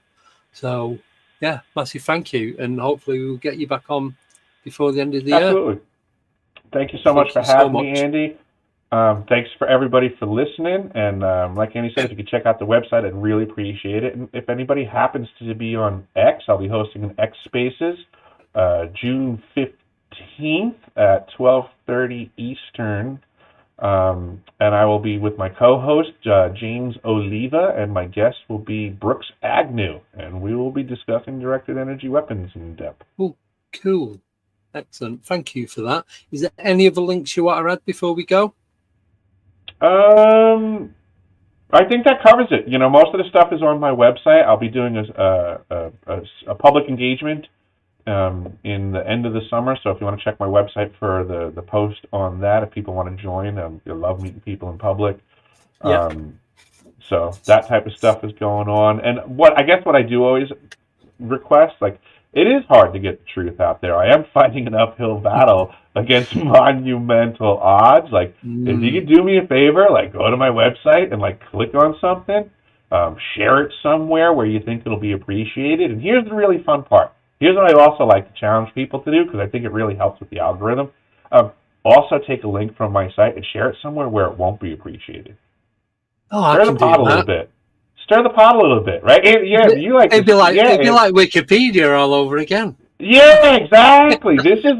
So yeah, massive thank you, and hopefully we'll get you back on before the end of the year. Absolutely. Thank you so much for having me, Andy. Thanks for everybody for listening, and like Andy said, if you could check out the website, I'd really appreciate it. And if anybody happens to be on X, I'll be hosting an X Spaces June 15th at 12:30 Eastern, and I will be with my co-host James Oliva, and my guest will be Brooks Agnew, and we will be discussing directed energy weapons in depth. Oh, cool. Excellent. Thank you for that. Is there any other links you want to add before we go? I think that covers it. Most of the stuff is on my website. I'll be doing a public engagement in the end of the summer. So if you want to check my website for the post on that, if people want to join, I love meeting people in public. Yeah. So that type of stuff is going on. And what I do always request, it is hard to get the truth out there. I am fighting an uphill battle against monumental odds. If you could do me a favor, go to my website and click on something, share it somewhere where you think it'll be appreciated. And here's the really fun part. Here's what I also like to challenge people to do, because I think it really helps with the algorithm. Also take a link from my site and share it somewhere where it won't be appreciated. Stir the pot a little bit. Stir the pot a little bit, right? Yeah, you like. It'd be like Wikipedia all over again. Yeah, exactly. This is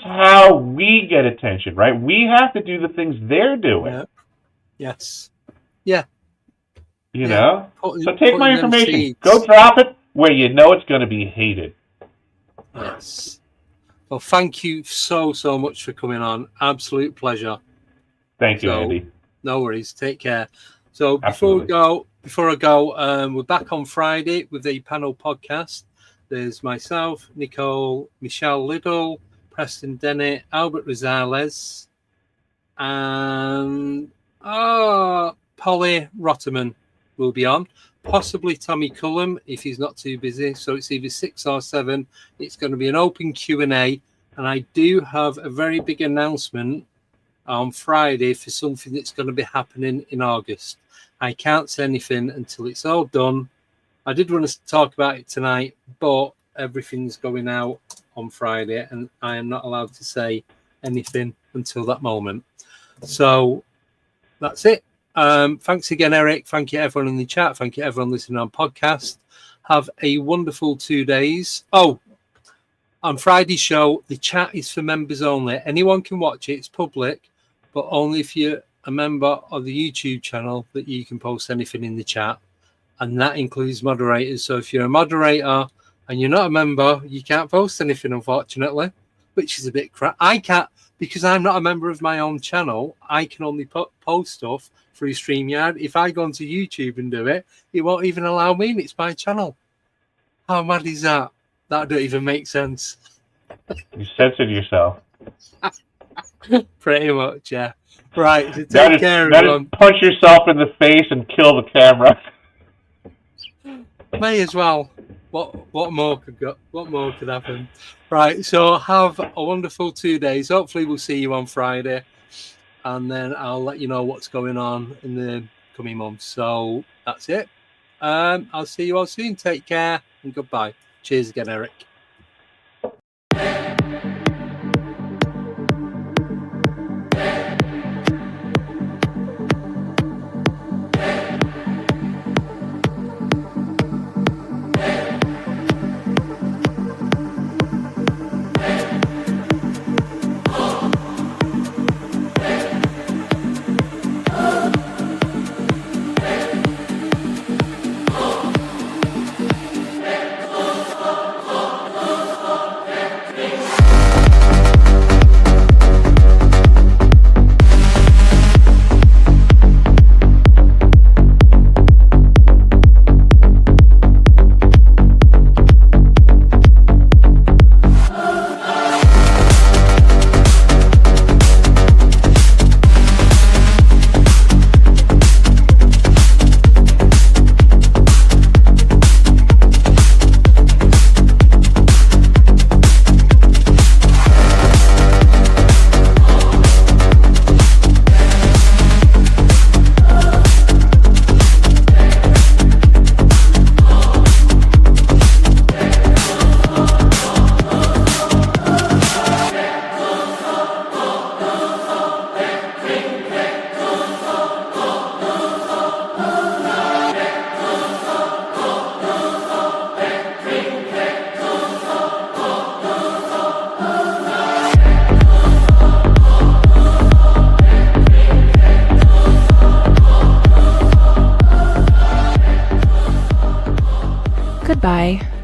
how we get attention, right? We have to do the things they're doing. Yeah. Yes. Yeah. So take my information, go drop it where you know it's going to be hated. Yes. Well, thank you so much for coming on. Absolute pleasure. Thank you, Andy. No worries. Take care. So Absolutely. before I go, we're back on Friday with the panel podcast. There's myself, Nicole, Michelle Liddell, Preston Dennett, Albert Rosales, and Polly Rotterman will be on. Possibly Tommy Cullum if he's not too busy. So it's either 6 or 7. It's going to be an open Q&A. And I do have a very big announcement on Friday for something that's going to be happening in August. I can't say anything until it's all done. I did want to talk about it tonight, but everything's going out on Friday and I am not allowed to say anything until that moment. So that's it. Thanks again, Eric. Thank you, everyone in the chat. Thank you, everyone listening on podcast. Have a wonderful 2 days. Oh, on Friday's show, the chat is for members only. Anyone can watch it. It's public, but only if you're a member of the YouTube channel that you can post anything in the chat. And that includes moderators. So if you're a moderator and you're not a member, you can't post anything, unfortunately, which is a bit crap. I can't, because I'm not a member of my own channel, I can only post stuff through StreamYard. If I go onto YouTube and do it, it won't even allow me, and it's my channel. How mad is that? That don't even make sense. You censored yourself. Pretty much, yeah. Right, so take care, everyone. Punch yourself in the face and kill the camera. May as well. What more could happen? Right, so have a wonderful 2 days. Hopefully we'll see you on Friday. And then I'll let you know what's going on in the coming months. So that's it. I'll see you all soon. Take care and goodbye. Cheers again, Eric. Goodbye.